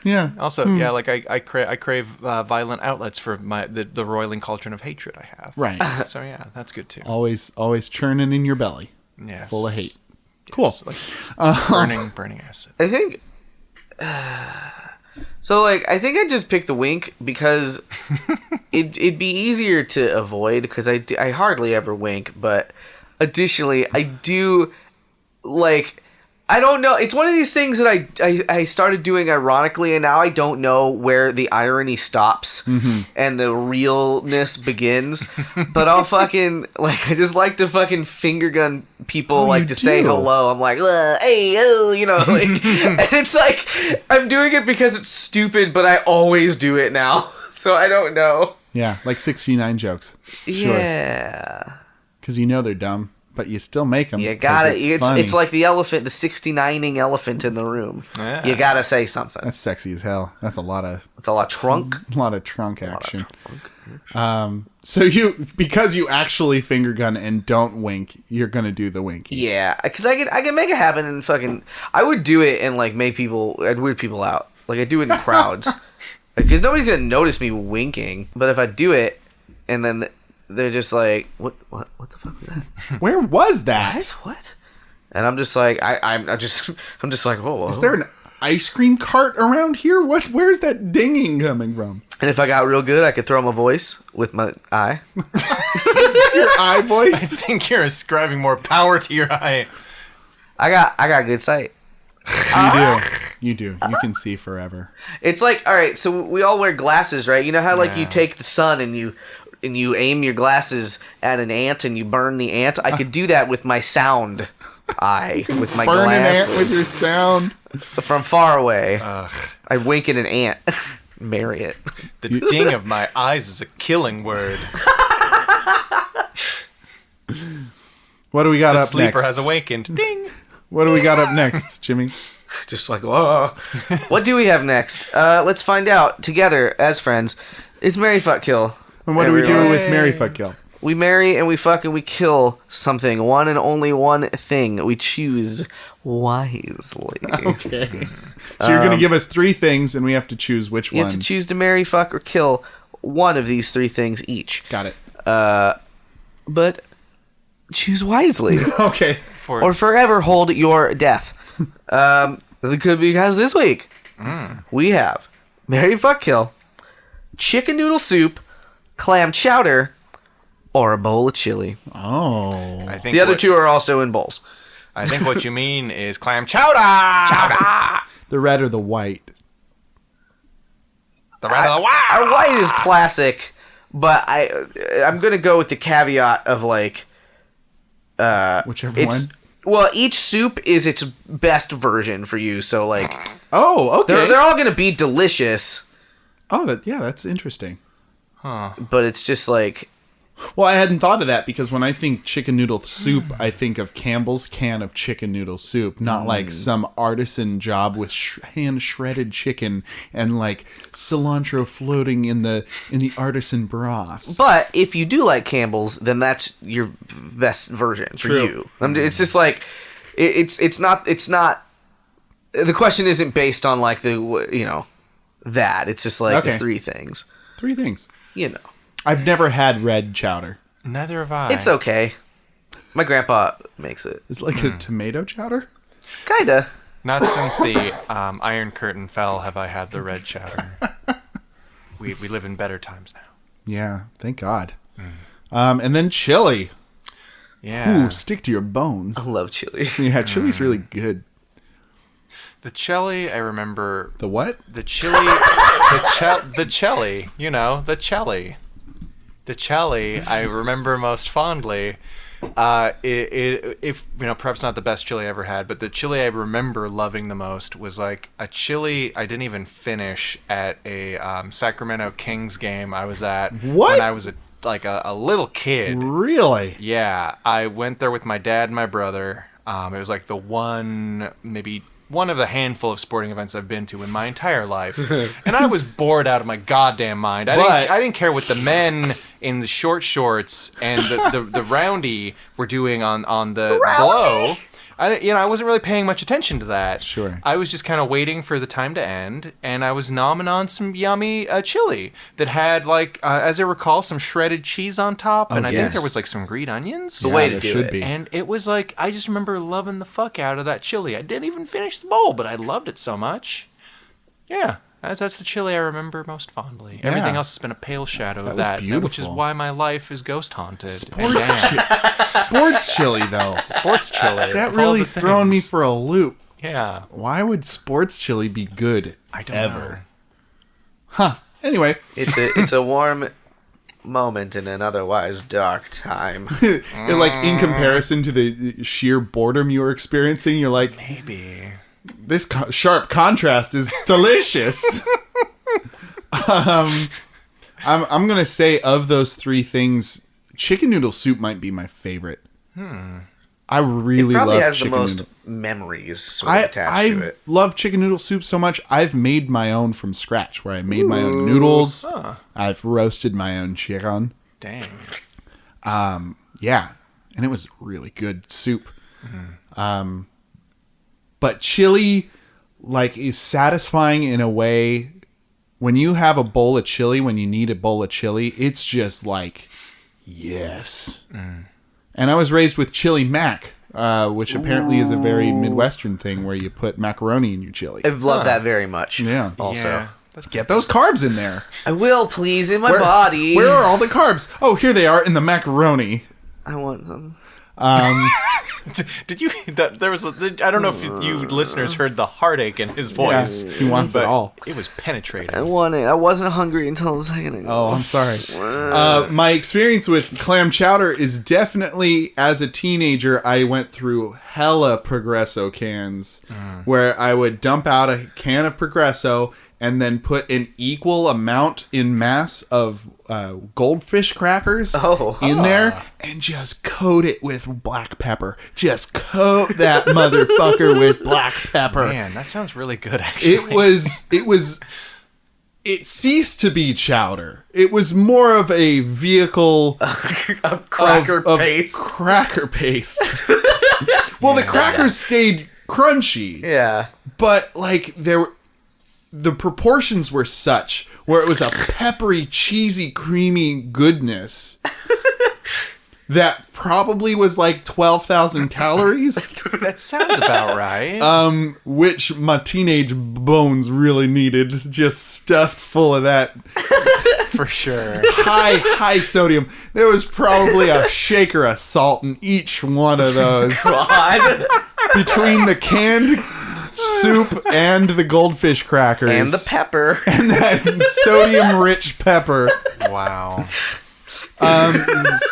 Yeah. Also, yeah, like I crave violent outlets for the roiling cauldron of hatred I have. Right. So yeah, that's good too. Always churning in your belly. Yes. Full of hate. Cool. Yes, like burning acid. I think So, like, I think I'd just pick the wink because it'd be easier to avoid because I hardly ever wink. But additionally, I do, like, I don't know. It's one of these things that I started doing ironically, and now I don't know where the irony stops and the realness begins. But I'll fucking, like, I just like to fucking finger gun people, like, to say hello. I'm like, hey, oh, you know, like, and it's like, I'm doing it because it's stupid, but I always do it now. So I don't know. Yeah, like 69 jokes. Sure. Yeah. Because you know they're dumb. But you still make them. You gotta. It's like the elephant, the 69ing elephant in the room. Yeah. You gotta say something. That's sexy as hell. That's a lot of. It's a lot of trunk. A lot of trunk action. So because you actually finger gun and don't wink, you're gonna do the winky. Yeah, because I can make it happen and fucking. I would do it and like make people. I'd weird people out. Like I do it in crowds. Because nobody's gonna notice me winking. But if I do it, and then. They're just like, what the fuck was that? Where was that? What? And I'm just like, I'm just like, whoa. Is there an ice cream cart around here? Where's that dinging coming from? And if I got real good, I could throw my voice with my eye. Your eye voice? I think you're ascribing more power to your eye. I got good sight. You do. You can see forever. It's like, all right, so we all wear glasses, right? You know how like you take the sun and you aim your glasses at an ant and you burn the ant? I could do that with my sound eye, with my burn glasses. Burn an ant with your sound? From far away. I wink at an ant. Marry it. The ding of my eyes is a killing word. What do we got the up next? The sleeper has awakened. Ding! What do we got up next, Jimmy? Just like, whoa. What do we have next? Let's find out together as friends. It's Marry, Fuck, Kill. And what do we do with Marry, Fuck, Kill? We marry and we fuck and we kill something. One and only one thing. We choose wisely. Okay. So you're going to give us 3 things and we have to choose which one. You have to choose to marry, fuck, or kill one of these 3 things each. Got it. But choose wisely. Okay. Or forever hold your death. Because this week we have marry, fuck, kill, chicken noodle soup, clam chowder, or a bowl of chili. Oh. I think the other 2 are also in bowls. I think what you mean is clam chowder! Chowder! The red or the white? The red or the white! Our white is classic, but I'm going to go with the caveat of like... whichever one? Well, each soup is its best version for you, so like... Oh, okay. They're all going to be delicious. Oh, that's interesting. Huh. But it's just like... Well, I hadn't thought of that because when I think chicken noodle soup, I think of Campbell's can of chicken noodle soup, not like some artisan job with hand-shredded chicken and like cilantro floating in the artisan broth. But if you do like Campbell's, then that's your best version for you. It's just like... It's not... The question isn't based on like the, that. It's just like the 3 things. 3 things. I've never had red chowder. Neither have I. It's okay. My grandpa makes it. It's like a tomato chowder? Kinda. Not since the Iron Curtain fell have I had the red chowder. We live in better times now. Yeah, thank God. And then chili. Yeah. Ooh, stick to your bones. I love chili. Yeah, chili's really good. The chili, I remember... The what? The chili... the chili, the chili. The chili, I remember most fondly. If perhaps not the best chili I ever had, but the chili I remember loving the most was like a chili I didn't even finish at a Sacramento Kings game I was at when I was a little kid. Really? Yeah, I went there with my dad and my brother. It was like maybe one of the handful of sporting events I've been to in my entire life. And I was bored out of my goddamn mind. I didn't care what the men in the short shorts and the roundy were doing on the blow. I wasn't really paying much attention to that. Sure. I was just kind of waiting for the time to end, and I was nomming on some yummy chili that had, like, as I recall, some shredded cheese on top, and I think there was, like, some green onions. The way to do it. Be. And it was, like, I just remember loving the fuck out of that chili. I didn't even finish the bowl, but I loved it so much. Yeah. That's the chili I remember most fondly. Everything else has been a pale shadow of that, which is why my life is ghost haunted. Sports chili, though. Sports chili. That really thrown me for a loop. Yeah. Why would sports chili be good? I don't know. Huh. Anyway. It's a warm moment in an otherwise dark time. Like, in comparison to the sheer boredom you were experiencing, you're like... Maybe... This sharp contrast is delicious. I'm gonna say of those three things, chicken noodle soup might be my favorite. I really love chicken noodle. It probably has the most memories attached to it. I love chicken noodle soup so much. I've made my own from scratch, where I made my own noodles. I've roasted my own chicken. Dang. Yeah, and it was really good soup. But chili, like, is satisfying in a way. When you have a bowl of chili, when you need a bowl of chili, it's just like, yes. And I was raised with chili mac, which apparently is a very Midwestern thing where you put macaroni in your chili. I've loved that very much. Yeah. Also. Yeah. Get those carbs in there. I will, please, in my body. Where are all the carbs? Oh, here they are in the macaroni. I want them. Did you? There was. I don't know if you listeners heard the heartache in his voice. Yeah, he wants it all. It was penetrating. I want it. I wasn't hungry until a second ago. Oh, I'm sorry. My experience with clam chowder is definitely, as a teenager, I went through hella Progresso cans, where I would dump out a can of Progresso and then put an equal amount in mass of goldfish crackers in there and just coat it with black pepper. Just coat that motherfucker with black pepper. Man, that sounds really good, actually. It ceased to be chowder. It was more of a vehicle of cracker paste. Cracker paste. Well, the crackers stayed crunchy. Yeah. But, like, the proportions were such where it was a peppery, cheesy, creamy goodness that probably was like 12,000 calories. That sounds about right. Which my teenage bones really needed, just stuffed full of that. For sure. High sodium. There was probably a shaker of salt in each one of those. God. Between the canned soup and the goldfish crackers. And the pepper. And that sodium-rich pepper. Wow.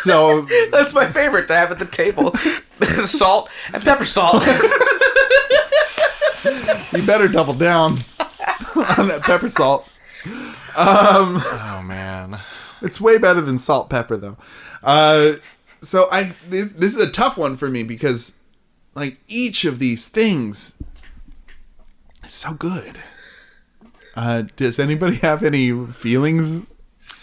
So... That's my favorite to have at the table. Salt and pepper salt. You better double down on that pepper salt. Oh, man. It's way better than salt pepper, though. So this is a tough one for me because, like, each of these things... so good. Does anybody have any feelings?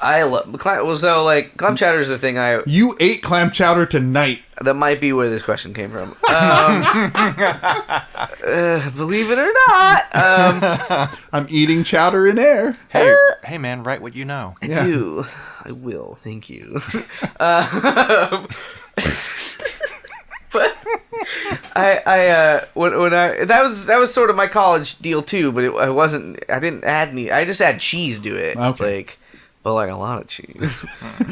I love clam chowder is the thing You ate clam chowder tonight. That might be where this question came from. Believe it or not, I'm eating chowder in air. Hey, man, write what you know. I do. I will. Thank you. But that was sort of my college deal too, but I didn't add any. I just add cheese to it. Okay. But a lot of cheese.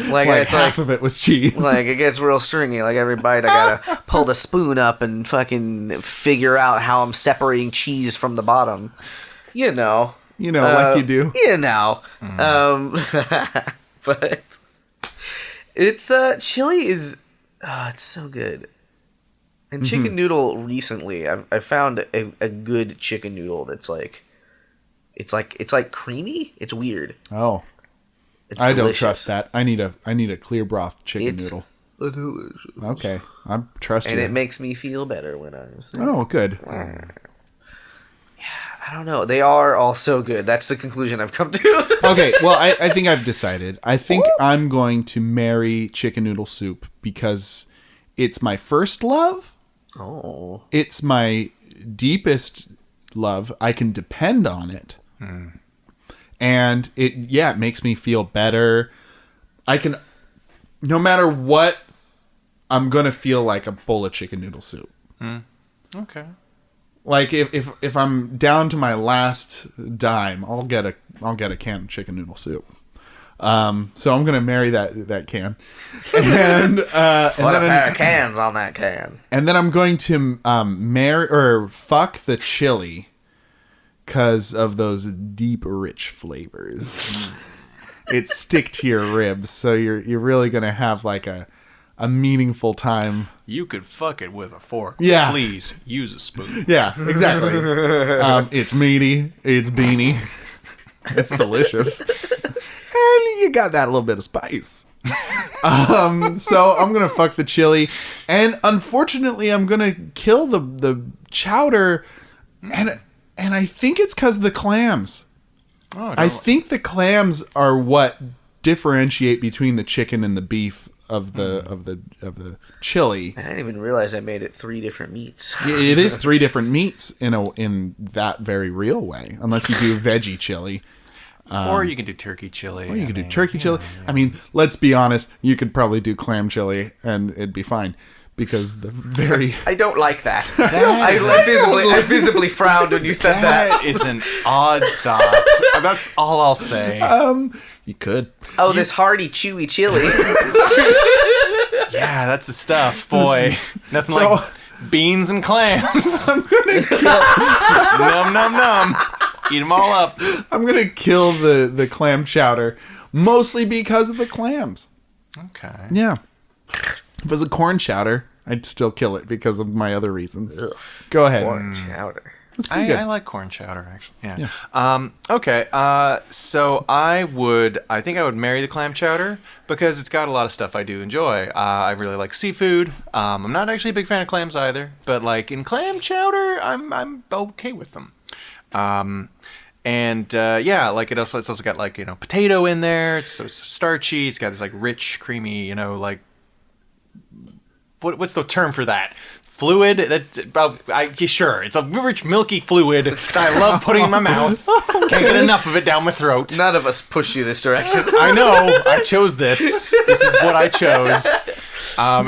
Like half of it was cheese. Like it gets real stringy. Like every bite, I gotta pull the spoon up and fucking figure out how I'm separating cheese from the bottom. You know, like you do. But it's chili is it's so good. And chicken noodle recently, I found a good chicken noodle that's it's like creamy. It's weird. Oh, it's I delicious. don't trust that. I need a clear broth chicken noodle. Delicious. Okay, I trust you. And it makes me feel better when I'm sick. Oh, good. Yeah, I don't know. They are all so good. That's the conclusion I've come to. Okay, well, I think I've decided. I think I'm going to marry chicken noodle soup because it's my first love. Oh. It's my deepest love. I can depend on it. And it makes me feel better. I can, no matter what, I'm going to feel like a bowl of chicken noodle soup. Okay. Like if I'm down to my last dime, I'll get a can of chicken noodle soup. So I'm gonna marry that can, and what a pair of cans on that can. And then I'm going to marry or fuck the chili, because of those deep, rich flavors. It stick to your ribs, so you're really gonna have like a meaningful time. You could fuck it with a fork. Yeah. Please use a spoon. Yeah, exactly. It's meaty. It's beany. It's delicious. And you got that little bit of spice. So I'm going to fuck the chili. And unfortunately, I'm going to kill the chowder. And I think it's because of the clams. Oh, I think the clams are what differentiate between the chicken and the beef of the chili. I didn't even realize I made it 3 different meats. It is 3 different meats in that very real way, unless you do veggie chili. Or you can do turkey chili. Or you could do turkey chili. Yeah. I mean, let's be honest. You could probably do clam chili, and it'd be fine. Because the very... I don't like that. I visibly frowned when you said that. That is an odd thought. That's all I'll say. You could. Oh, this hearty, chewy chili. Yeah, that's the stuff, boy. Nothing like beans and clams. I'm gonna kill... Num, num, num. Eat them all up. I'm gonna kill the clam chowder, mostly because of the clams. Okay. Yeah. If it was a corn chowder, I'd still kill it because of my other reasons. Ugh. Go ahead. Corn chowder. I like corn chowder, actually. Yeah. Okay. So I think I would marry the clam chowder because it's got a lot of stuff I do enjoy. I really like seafood. I'm not actually a big fan of clams either, but like in clam chowder, I'm okay with them. Like it's also got like, potato in there. It's so starchy. It's got this like rich, creamy, like, what's the term for that? Fluid? Sure. It's a rich, milky fluid that I love putting in my mouth. Can't get enough of it down my throat. None of us push you this direction. I know. I chose this. This is what I chose.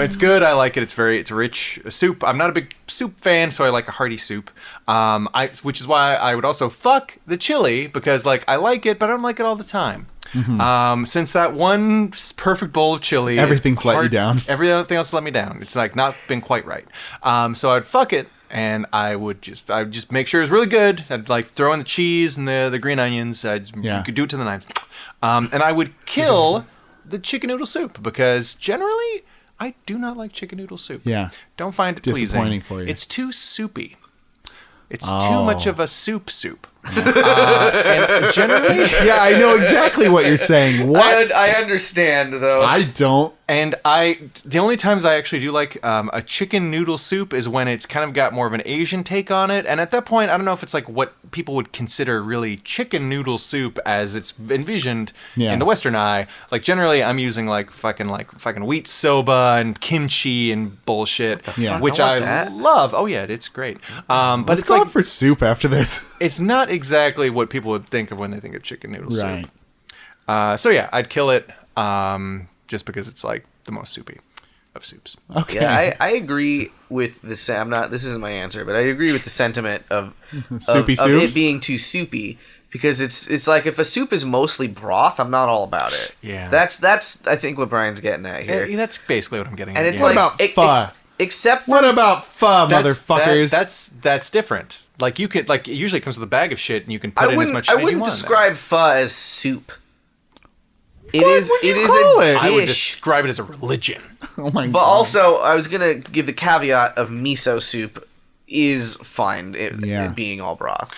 It's good. I like it. It's rich soup. I'm not a big soup fan, so I like a hearty soup. Which is why I would also fuck the chili, because like I like it, but I don't like it all the time. Mm-hmm. Since that one perfect bowl of chili, everything's let you down. Everything else let me down. It's like not been quite right. So I'd fuck it, and I would just make sure it was really good. I'd like throw in the cheese and the green onions. You could do it to the knife. And I would kill the chicken noodle soup, because generally I do not like chicken noodle soup. Yeah. Don't find it disappointing pleasing. For you. It's too soupy. It's too much of a soup. And generally... Yeah, I know exactly what you're saying. What? I understand, though. I don't. And the only times I actually do like a chicken noodle soup is when it's kind of got more of an Asian take on it. And at that point, I don't know if it's like what people would consider really chicken noodle soup as it's envisioned in the Western eye. Like generally, I'm using like fucking wheat soba and kimchi and bullshit, which I love. Oh yeah, it's great. But let's go for soup after this. It's not exactly what people would think of when they think of chicken noodle soup. So yeah, I'd kill it. Just because it's like the most soupy of soups. Okay. Yeah, I agree with the this isn't my answer, but I agree with the sentiment of soupy of it being too soupy, because it's like if a soup is mostly broth, I'm not all about it. Yeah. That's I think what Brian's getting at here. Yeah, that's basically what I'm getting and at. it's what like about pho? Except for what about pho, motherfuckers? That's different. Like you could it usually comes with a bag of shit and you can put in as much shit as you want. I wouldn't describe pho as soup. It what is would you a call it? dish. I would describe it as a religion. Oh my god. But also, I was gonna give the caveat of miso soup is fine, it being all broth.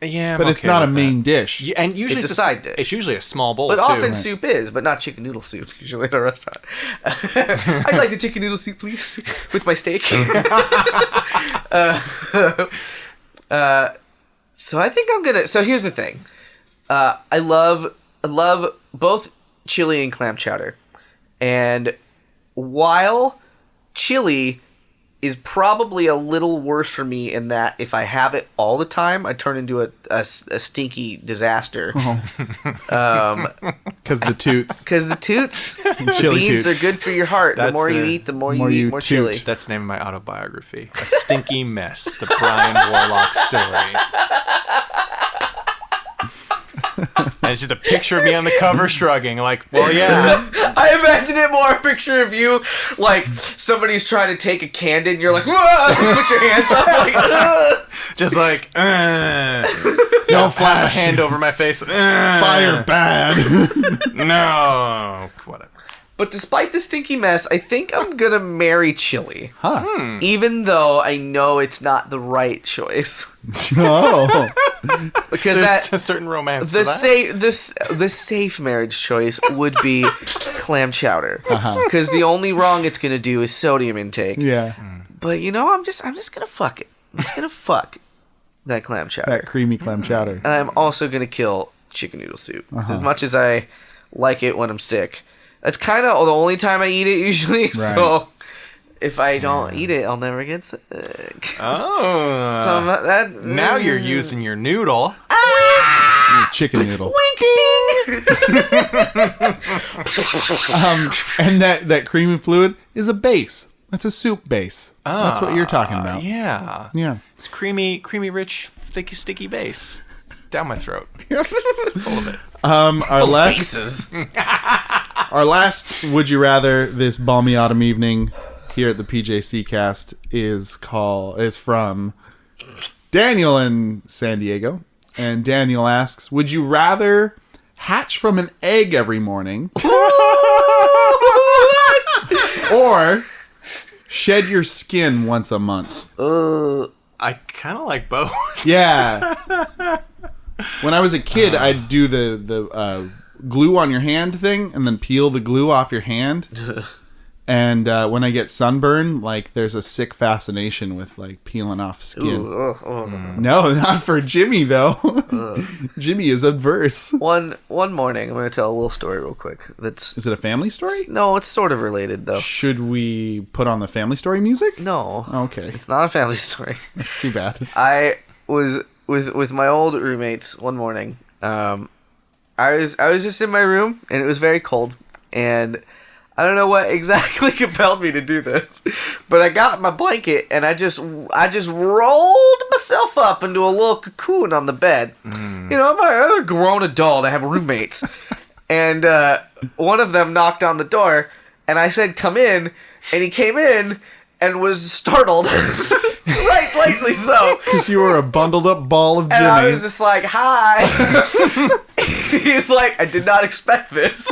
Yeah, but it's not a main dish. Yeah, and usually it's a side dish. It's usually a small bowl. But too. often soup is, but not chicken noodle soup. Usually at a restaurant. I'd like the chicken noodle soup, please, with my steak. So I think I'm gonna. So here's the thing. I love both chili and clam chowder, and while chili is probably a little worse for me in that if I have it all the time, I turn into a stinky disaster. Because the toots. Because the toots, Chili beans toots. are good for your heart. The That's more you the- eat, the more you eat more toot. chili. That's the name of my autobiography. A Stinky Mess, the Brian Warlock story. And it's just a picture of me on the cover shrugging, like, well, yeah. I imagine it more a picture of you, like somebody's trying to take a Candid, and you're like, "Whoa!" Put your hands up, like, Just like, No half a flash. hand over my face. Fire bad. No. Whatever. But despite the stinky mess, I think I'm gonna marry chili. Huh. Even though I know it's not the right choice. Oh. Because There's a certain romance to that. the safe marriage choice would be clam chowder. Because the only wrong it's gonna do is sodium intake. Yeah. But you know, I'm just gonna fuck it. I'm just gonna fuck that clam chowder. That creamy clam chowder. And I'm also gonna kill chicken noodle soup. As much as I like it when I'm sick. That's kind of the only time I eat it usually. Right. So if I don't eat it, I'll never get sick. Oh. So that Now you're using your noodle. Chicken noodle. Wink And that creamy fluid is a base. That's a soup base. That's what you're talking about. Yeah. Yeah. It's creamy, rich, thicky, sticky base. Down my throat. Full of it. Our last Pieces. Our last Would You Rather this balmy autumn evening here at the PJC cast is from Daniel in San Diego. And Daniel asks, would you rather hatch from an egg every morning or shed your skin once a month? I kind of like both. Yeah. When I was a kid, I'd do the glue on your hand thing and then peel the glue off your hand. And when I get sunburn, like there's a sick fascination with like peeling off skin. No, not for Jimmy though. Jimmy is adverse. One morning, I'm going to tell a little story real quick. Is it a family story? No, it's sort of related though. Should we put on the family story music? No. Okay. It's not a family story. That's too bad. I was with my old roommates one morning. I was just in my room and it was very cold, and I don't know what exactly compelled me to do this, but I got my blanket and I just rolled myself up into a little cocoon on the bed. You know, I'm a grown adult. I have roommates, and one of them knocked on the door, and I said, "Come in," and he came in and was startled. Rightly so. Because you were a bundled up ball of Jimmy. And I was just like, "Hi." He's like, "I did not expect this."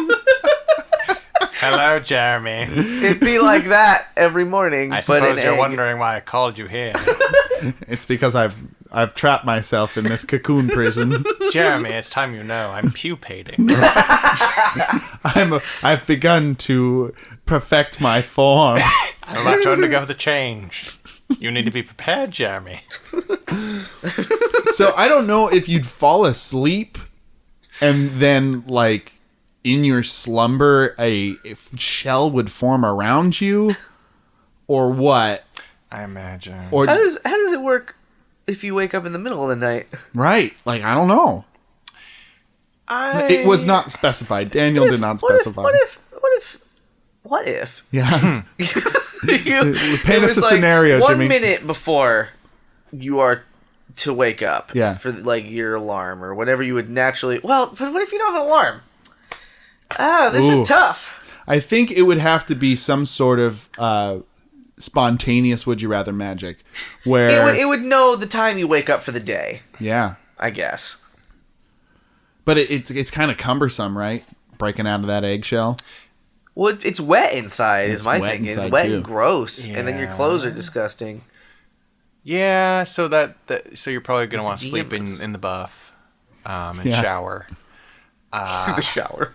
Hello, Jeremy. It'd be like that every morning. I but suppose an you're egg. wondering why I called you here. It's because I've trapped myself in this cocoon prison. Jeremy, it's time you know. I'm pupating. I've begun to perfect my form. I'm about to undergo the change. You need to be prepared, Jeremy. So I don't know if you'd fall asleep and then, like, in your slumber, a shell would form around you, or what? I imagine. Or How does it work if you wake up in the middle of the night? right? Like, I don't know. It was not specified. Daniel did not specify. What if? Yeah. Paint Paint us a scenario, one Jimmy. 1 minute before you are to wake up. Yeah. For like your alarm or whatever you would naturally. Well, but what if you don't have an alarm? This Ooh. is tough. I think it would have to be some sort of spontaneous would you rather magic, where It would know the time you wake up for the day, yeah. I guess. But it's kind of cumbersome, right? Breaking out of that eggshell. Well, it's wet inside. It's Is my wet thing. It's inside, wet too. and gross, and then your Yeah. clothes are disgusting. Yeah, so so you're probably gonna want to sleep DMs. in the buff, and Yeah. shower. The shower.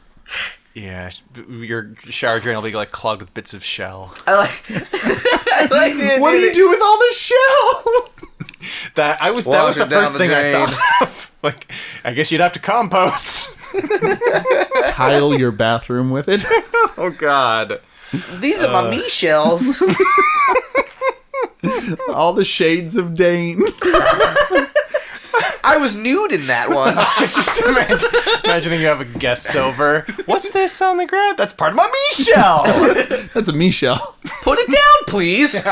Yeah, your shower drain will be like clogged with bits of shell. I like the idea What do you that- do with all this shell? That was Wash the it down first the thing I drain. thought of. Like, I guess you'd have to compost. Tile your bathroom with it. Oh God. These are my me shells. All the shades of Dane. I was nude in that once. Just imagining you have a guest over. What's this on the ground? That's part of my me shell. That's a Michelle. Put it down, please.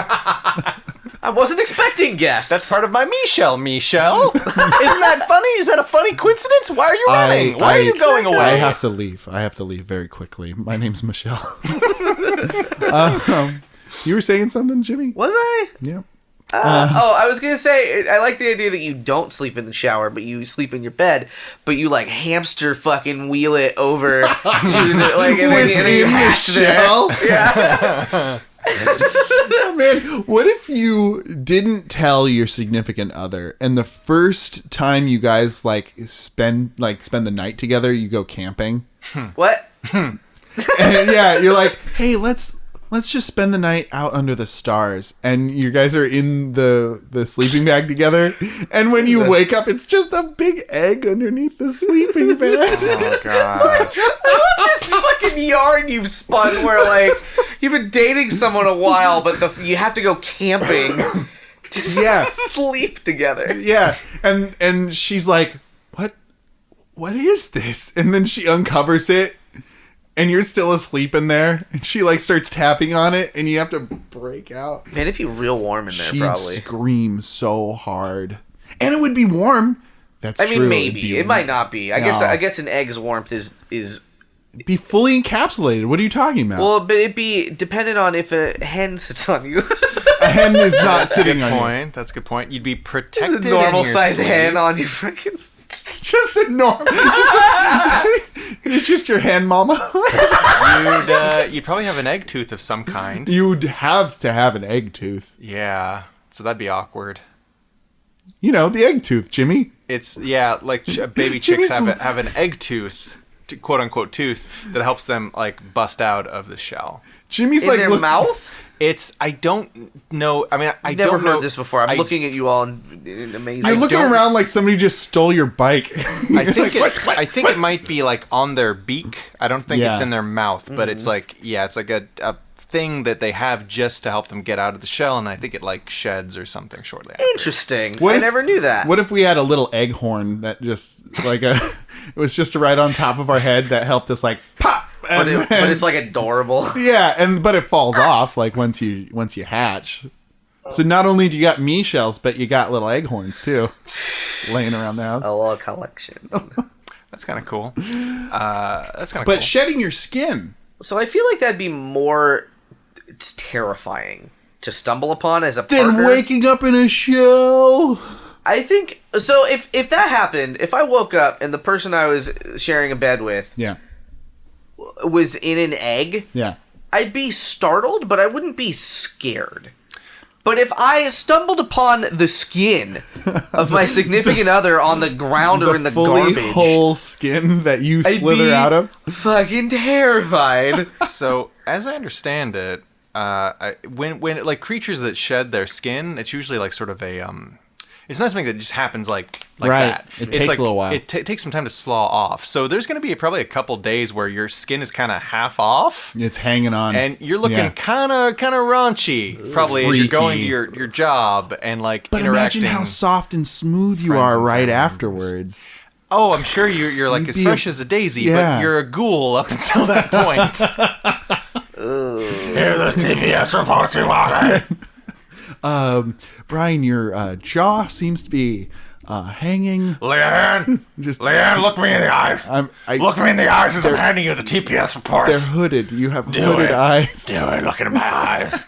I wasn't expecting guests. That's part of my me shell, Michelle. Isn't that funny? Is that a funny coincidence? Why are you running? Why are you going away? I have to leave. Very quickly. My name's Michelle. You were saying something, Jimmy? Was I? Yeah. I was gonna say, I like the idea that you don't sleep in the shower, but you sleep in your bed, but you like hamster fucking wheel it over to the like, and then you hatch shell? Yeah. Oh, man, what if you didn't tell your significant other, and the first time you guys spend the night together, you go camping? What? And, yeah, you're like, hey, let's just spend the night out under the stars, and you guys are in the sleeping bag together, and when you wake up, it's just a big egg underneath the sleeping bag. Oh, God. I love this fucking yarn you've spun where, like, you've been dating someone a while, but you have to go camping to sleep together. Yeah, and she's like, what is this? And then she uncovers it, and you're still asleep in there, and she starts tapping on it, and you have to break out. Man, it'd be real warm in there. She'd probably scream so hard, and it would be warm. That's true. I mean, maybe it might not be. I guess an egg's warmth is It'd be fully encapsulated. What are you talking about? well, but it'd be dependent on if a hen sits on you. A hen is not sitting on you. That's a good point. You'd be protected. Just a normal in your size sleep. hen on you, fucking. Just a normal. It's just your hen, mama. You'd probably have an egg tooth of some kind. You'd have to have an egg tooth. Yeah, so that'd be awkward. You know, the egg tooth, Jimmy. It's like baby chicks have an egg tooth, quote unquote tooth that helps them bust out of the shell. Jimmy's In their mouth? I don't know. I mean, I Never don't know. heard this before. I'm looking at you all in amazing. You're looking around like somebody just stole your bike. I think it might be on their beak. I don't think it's in their mouth, but it's it's a thing that they have just to help them get out of the shell, and I think it sheds or something shortly after. Interesting. I never knew that. What if we had a little egg horn that just it was just right on top of our head that helped us pop. But it's adorable. Yeah, but it falls off once you hatch. So not only do you got me shells, but you got little egg horns too, laying around the house. A little collection. That's kind of cool. That's kind of cool. But shedding your skin. So I feel like that'd be more. It's terrifying to stumble upon as a partner. Then waking up in a shell. I think so. If that happened, if I woke up and the person I was sharing a bed with, was in an egg, I'd be startled, but I wouldn't be scared. But if I stumbled upon the skin of my significant other on the ground or in the fully garbage, whole skin that you slither out of, fucking terrified. So, as I understand it, when creatures that shed their skin, it's usually sort of a it's not something that just happens like that. It takes a little while. It takes some time to slaw off. So there's going to be probably a couple days where your skin is kind of half off. It's hanging on, and you're looking kind of raunchy, probably freaky. as you're going to your job and But interacting. imagine how soft and smooth you are right afterwards. Oh, I'm sure you're as fresh as a daisy, but you're a ghoul up until that point. Here are those TPS reports we wanted. Brian, your jaw seems to be hanging. Leanne, Leanne, look me in the eyes. Look me in the eyes as I'm handing you the TPS reports. They're hooded. You have hooded eyes. Do it. Look into my eyes.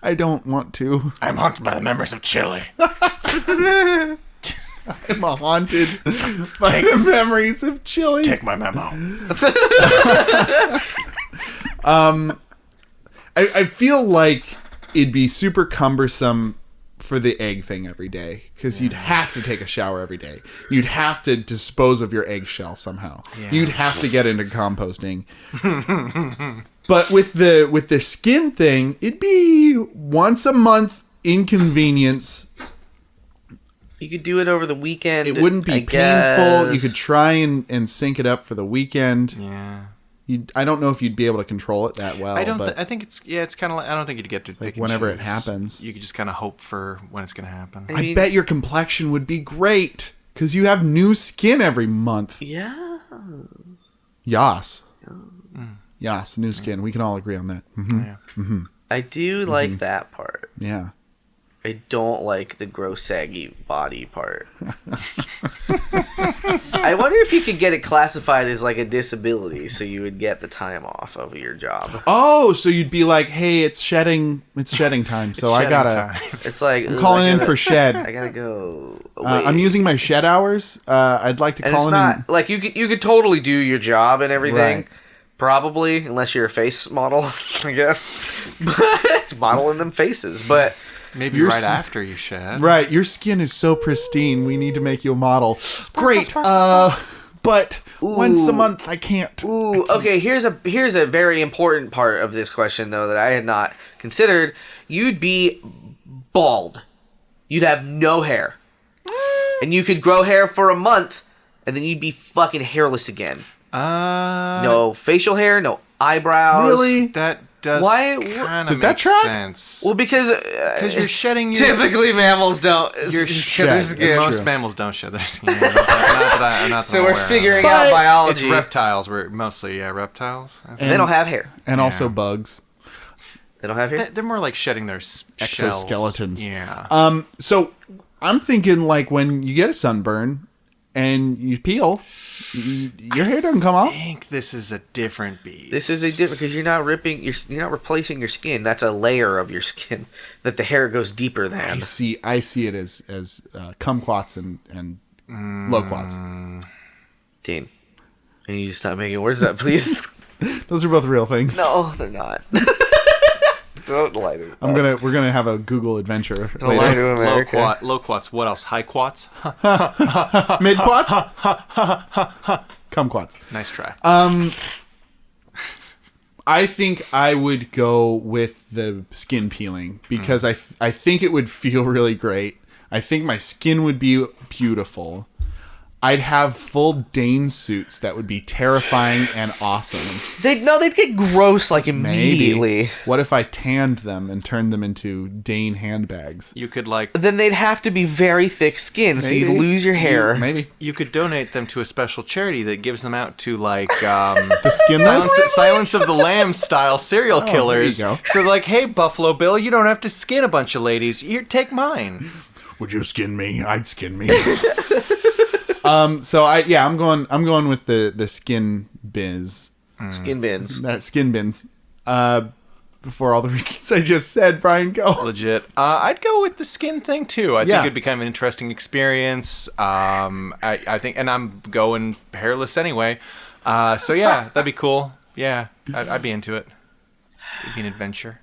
I don't want to. I'm haunted by the memories of Chile. I'm haunted by the memories of Chile. Take my memo. I feel like it'd be super cumbersome for the egg thing every day because you'd have to take a shower every day. You'd have to dispose of your eggshell somehow. Yeah. You'd have to get into composting. But with the skin thing, it'd be once a month inconvenience. You could do it over the weekend. It wouldn't be painful. You could try and sync it up for the weekend. Yeah. I don't know if you'd be able to control it that well. I think it's kind of like, I don't think you'd get to pick and whenever it choose. happens. You could just kind of hope for when it's going to happen. I bet your complexion would be great because you have new skin every month. Yeah. Yas. Yas, new skin. We can all agree on that. Mm-hmm. Yeah. Mm-hmm. I do like that part. Yeah. I don't like the gross saggy body part. I wonder if you could get it classified as like a disability, so you would get the time off of your job. Oh, so you'd be like, "Hey, it's shedding time, so I gotta." Time. It's like I'm calling in for shed. I gotta go. I'm using my shed hours. I'd like to and call it's in. not like you could totally do your job and everything. Right. Probably, unless you're a face model, I guess. But it's modeling them faces, but. Maybe Your right after you shed. Right, your skin is so pristine. We need to make you a model. Great. But once a month I can't. Ooh, okay, here's a very important part of this question though that I had not considered. You'd be bald. You'd have no hair. And you could grow hair for a month and then you'd be fucking hairless again. No facial hair, no eyebrows. Really? That does kind of make sense. Well, because you're shedding your typically mammals don't shed their skin. Most mammals don't shed their skin. Not that so I'm we're aware of. figuring out biology. It's reptiles. We're mostly reptiles. I think. And they don't have hair. And also bugs. They don't have hair? They're more like shedding their shells. Exoskeletons. Yeah. So I'm thinking like when you get a sunburn and you peel, your hair doesn't come off. I think this is a different beast. This is a different because you're not not replacing your skin. That's a layer of your skin that the hair goes deeper than. I see it as kumquats and loquats. Dean, can you stop making words up, please? Those are both real things. No, they're not. Don't lie to us. We're gonna have a Google adventure. Don't lie to America. Loquats. What else? High quats. Midquats. Kumquats. Nice try. I think I would go with the skin peeling because I think it would feel really great. I think my skin would be beautiful. I'd have full Dane suits that would be terrifying and awesome. They'd get gross like immediately. Maybe. What if I tanned them and turned them into Dane handbags? You could like. Then they'd have to be very thick skin, so you'd lose your hair. Maybe. You could donate them to a special charity that gives them out to like the skinless Silence of the Lambs style serial killers. There you go. So like, hey Buffalo Bill, you don't have to skin a bunch of ladies. Here, take mine. Would you skin me? I'd skin me. I'm going with the skin biz. Skin bins. That skin bins. For all the reasons I just said, Brian, go. Legit. I'd go with the skin thing too. I Yeah. think it'd be kind of an interesting experience. I think, and I'm going hairless anyway. So yeah, that'd be cool. Yeah, I'd be into it. It'd be an adventure.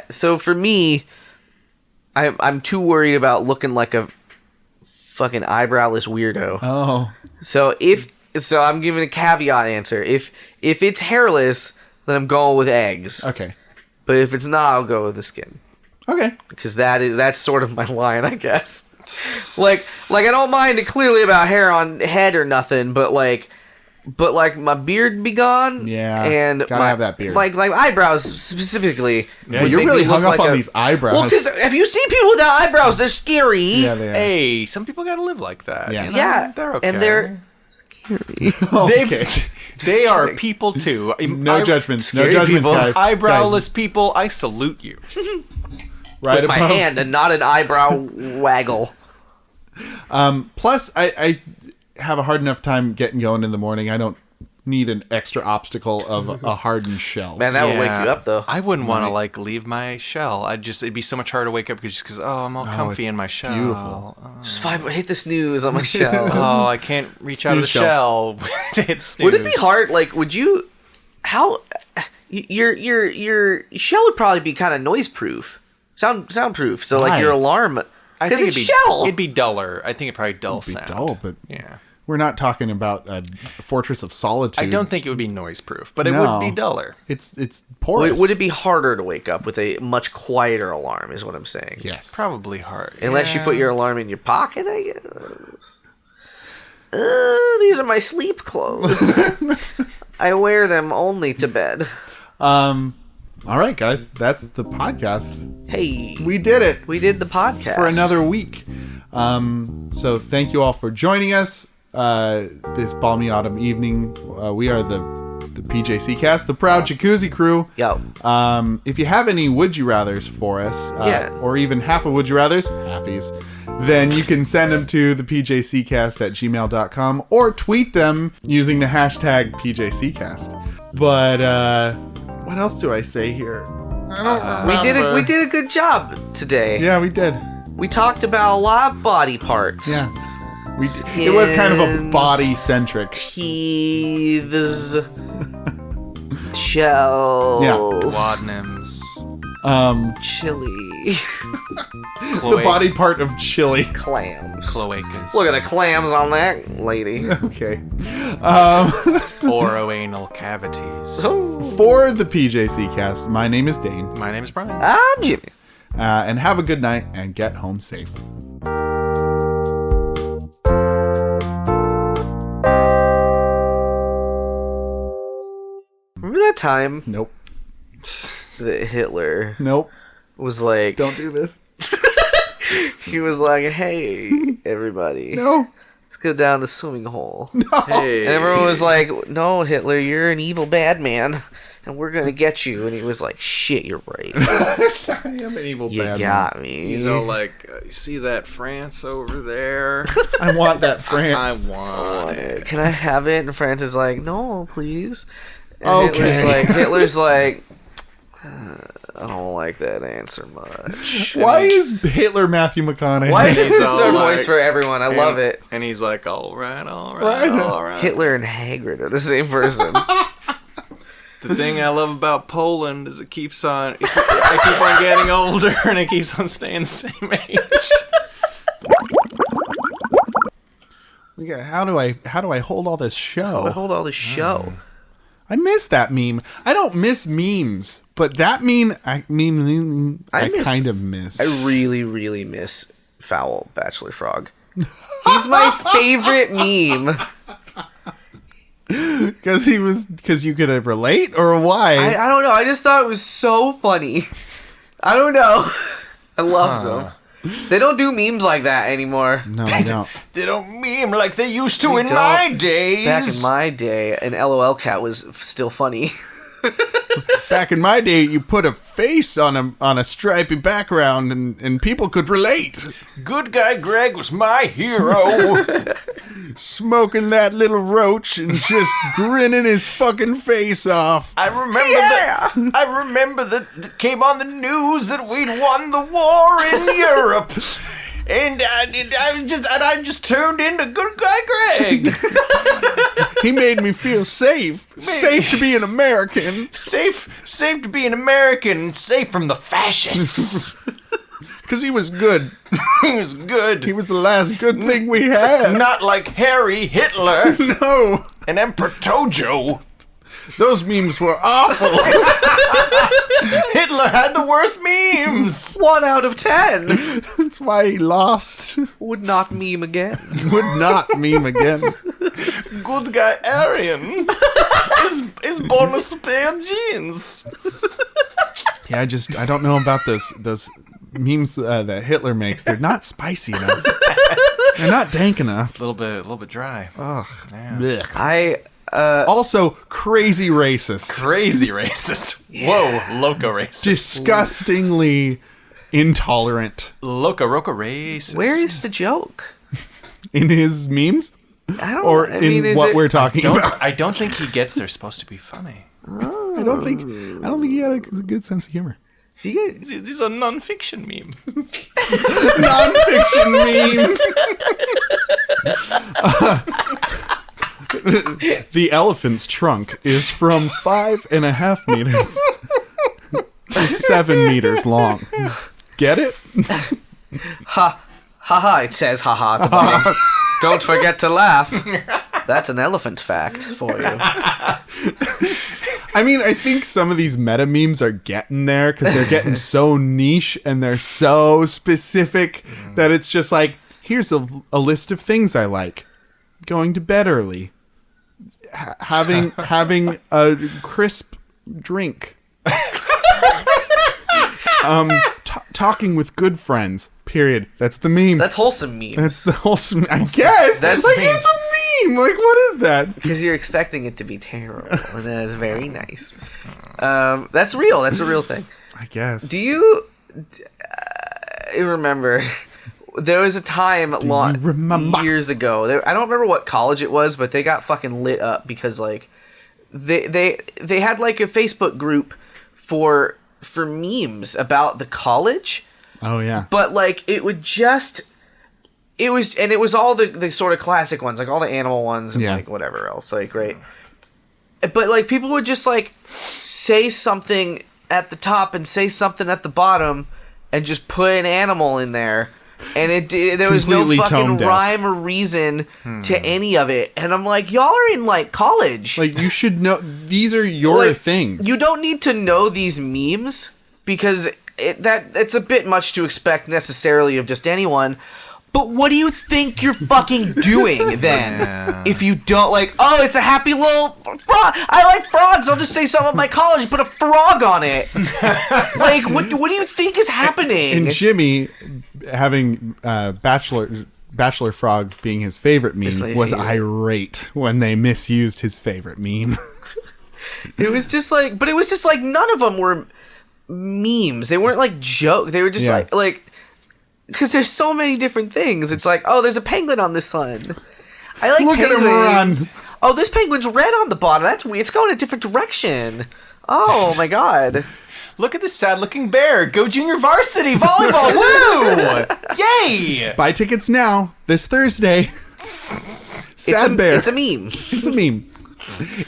So for me, I'm too worried about looking like a fucking eyebrowless weirdo. Oh. So I'm giving a caveat answer. If it's hairless, then I'm going with eggs. Okay. But if it's not, I'll go with the skin. Okay. Because that's sort of my line, I guess. like I don't mind it clearly about hair on head or nothing, but my beard be gone. Yeah, and gotta have that beard. Like eyebrows specifically. Yeah, would you're make really me look hung up like on these eyebrows. Well, because have you seen people without eyebrows? They're scary. Yeah, they are. Hey, some people gotta live like that. Yeah. You know? Yeah, They're okay. and they're scary. Okay. They are people too. No judgments. No Scary judgments, people. guys. Eyebrowless people, I salute you. Right With my above. hand and not an eyebrow waggle. Plus, I have a hard enough time getting going in the morning. I don't need an extra obstacle of a hardened shell. Man, that would wake you up though. I wouldn't want to like leave my shell. It'd be so much harder to wake up because I'm all comfy in my shell. beautiful. Just hit the snooze on my shell. Oh, I can't reach out of the Snooze shell to hit snooze. Would it be hard? Like, would you? How? Your shell would probably be kind of noise proof, soundproof. So Why? like your alarm, I because think it's shell. It'd be duller. I think it'd probably dull It'd be sound. dull, but Yeah. we're not talking about a fortress of solitude. I don't think it would be noise proof, but it No. would be duller. It's porous. Would it be harder to wake up with a much quieter alarm? Is what I'm saying. Yes. Probably hard. Unless you put your alarm in your pocket, I guess. These are my sleep clothes. I wear them only to bed. All right, guys, that's the podcast. Hey, We did it we did the podcast for another week. So thank you all for joining us this balmy autumn evening. We are the PJC cast, the proud jacuzzi crew. Yo. If you have any would you rathers for us, or even half a would you rathers, halfies, then you can send them to the pjccast@gmail.com or tweet them using the hashtag PJCcast. But what else do I say here? I don't remember. We did a good job today. Yeah, we did. We talked about a lot of body parts. Yeah. It was kind of a body-centric. Teeths. Shells. Yeah. Duodenums. Chili. The body part of chili. Clams. Cloacas. Look at the clams on that lady. Okay. Oroanal cavities. For the PJC cast, my name is Dane. My name is Brian. I'm Jimmy. And have a good night and get home safe. Remember that time Nope. that Hitler Nope. was like... Don't do this. He was like, hey, everybody. No. Let's go down the swimming hole. Hey. And everyone was like, no, Hitler, you're an evil bad man. And we're going to get you. And he was like, shit, you're right. I am an evil You bad got me. He's all like, you see that France over there? man. I want that France. I want it. Can I have it? And France is like, no, please. And Okay. Hitler's like, I don't like that answer much. Why is Hitler Matthew McConaughey? Why is this He's a all sort like- voice for everyone? I love it. And he's like, all right, all right, Right. all right. Hitler and Hagrid are the same person. The thing I love about Poland is it keeps on, I keep on getting older and it keeps on staying the same age. How do I hold all this show? But hold all this show. I miss that meme. I don't miss memes, but that meme I miss- kind of miss. I really, really miss Foul Bachelor Frog. He's my favorite meme. Because you could relate, or why? I don't know. I just thought it was so funny. I don't know. I loved them. They don't do memes like that anymore. No, I don't. They don't meme like they used to They in don't. my days. Back in my day, an LOL cat was still funny. Back in my day, you put a face on a stripy background, and people could relate. Good guy Greg was my hero. Smoking that little roach and just grinning his fucking face off. I remember that it came on the news that we'd won the war in Europe. And I just turned into Good Guy Greg. He made me feel safe. Safe to be an American. Safe to be an American, safe from the fascists. Because he was good. He was good. He was the last good thing we had. Not like Harry Hitler No. and Emperor Tojo. Those memes were awful. Hitler had the worst memes. 1 out of 10. That's why he lost. Would not meme again. Would not meme again. Good guy Aryan is born with spare genes. Yeah, I don't know about those memes that Hitler makes. They're not spicy enough. They're not dank enough. A little bit dry. Ugh. Yeah. Also, crazy racist. Crazy racist. Whoa, loco racist. Disgustingly intolerant Loco roca racist. Where is the joke? in his memes, I don't or I mean, in is what it- we're talking about. I don't think he gets they're supposed to be funny. I don't think he had a good sense of humor. Do you get, These are non-fiction memes. Non-fiction memes. The elephant's trunk is from 5.5 meters to 7 meters long. Get it? haha, it says haha at the bottom. Don't forget to laugh. That's an elephant fact for you. I mean, I think some of these meta memes are getting there because they're getting so niche and they're so specific that it's just like, here's a list of things I like. Going to bed early. having a crisp drink. Talking with good friends. Period. That's the meme. That's wholesome memes. That's the wholesome. I guess That's like memes. it's a meme. Like what is that? Because you're expecting it to be terrible, and that is very nice. That's real. That's a real thing. I guess. Do you remember? There was a time years ago. I don't remember what college it was, but they got fucking lit up because like they had like a Facebook group for memes about the college. Oh yeah. But like it was all the sort of classic ones, like all the animal ones and like whatever else, like right. But like people would just like say something at the top and say something at the bottom and just put an animal in there. And there was no Completely fucking tone deaf. rhyme or reason to any of it. And I'm like, y'all are in like college. Like you should know these are your Like, things. You don't need to know these memes because it's a bit much to expect necessarily of just anyone. But what do you think you're fucking doing then? If you don't like, oh, it's a happy little frog. I like frogs. I'll just say something about my college, put a frog on it. Like, what do you think is happening? And Jimmy, having Bachelor Frog being his favorite meme, was irate when they misused his favorite meme. It was just like none of them were memes. They weren't like jokes. They were just like. Because there's so many different things. It's like, oh, there's a penguin on the sun. I like Look penguins. at him run. Oh, this penguin's red on the bottom. That's weird. It's going a different direction. Oh, my God. Look at this sad-looking bear. Go Junior Varsity Volleyball. Woo! Yay! Buy tickets now, this Thursday. Sad bear. It's a meme. It's a meme.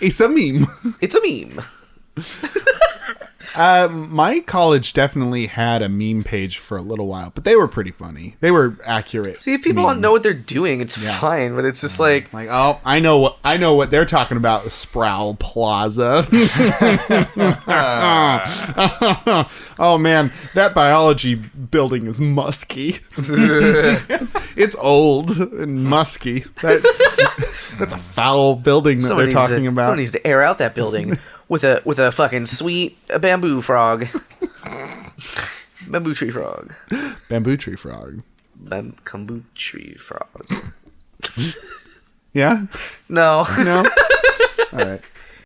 It's a meme. It's a meme. My college definitely had a meme page for a little while, but they were pretty funny. They were accurate. See, if people don't know what they're doing, it's fine. But it's just like, oh, I know what they're talking about. Sproul Plaza. Oh man, that biology building is musky. It's old and musky. That's a foul building that they're talking about. Someone needs to air out that building. With a fucking sweet bamboo frog. Bamboo tree frog. Bamboo tree frog. Bamboo tree frog. Yeah? No. No? All right.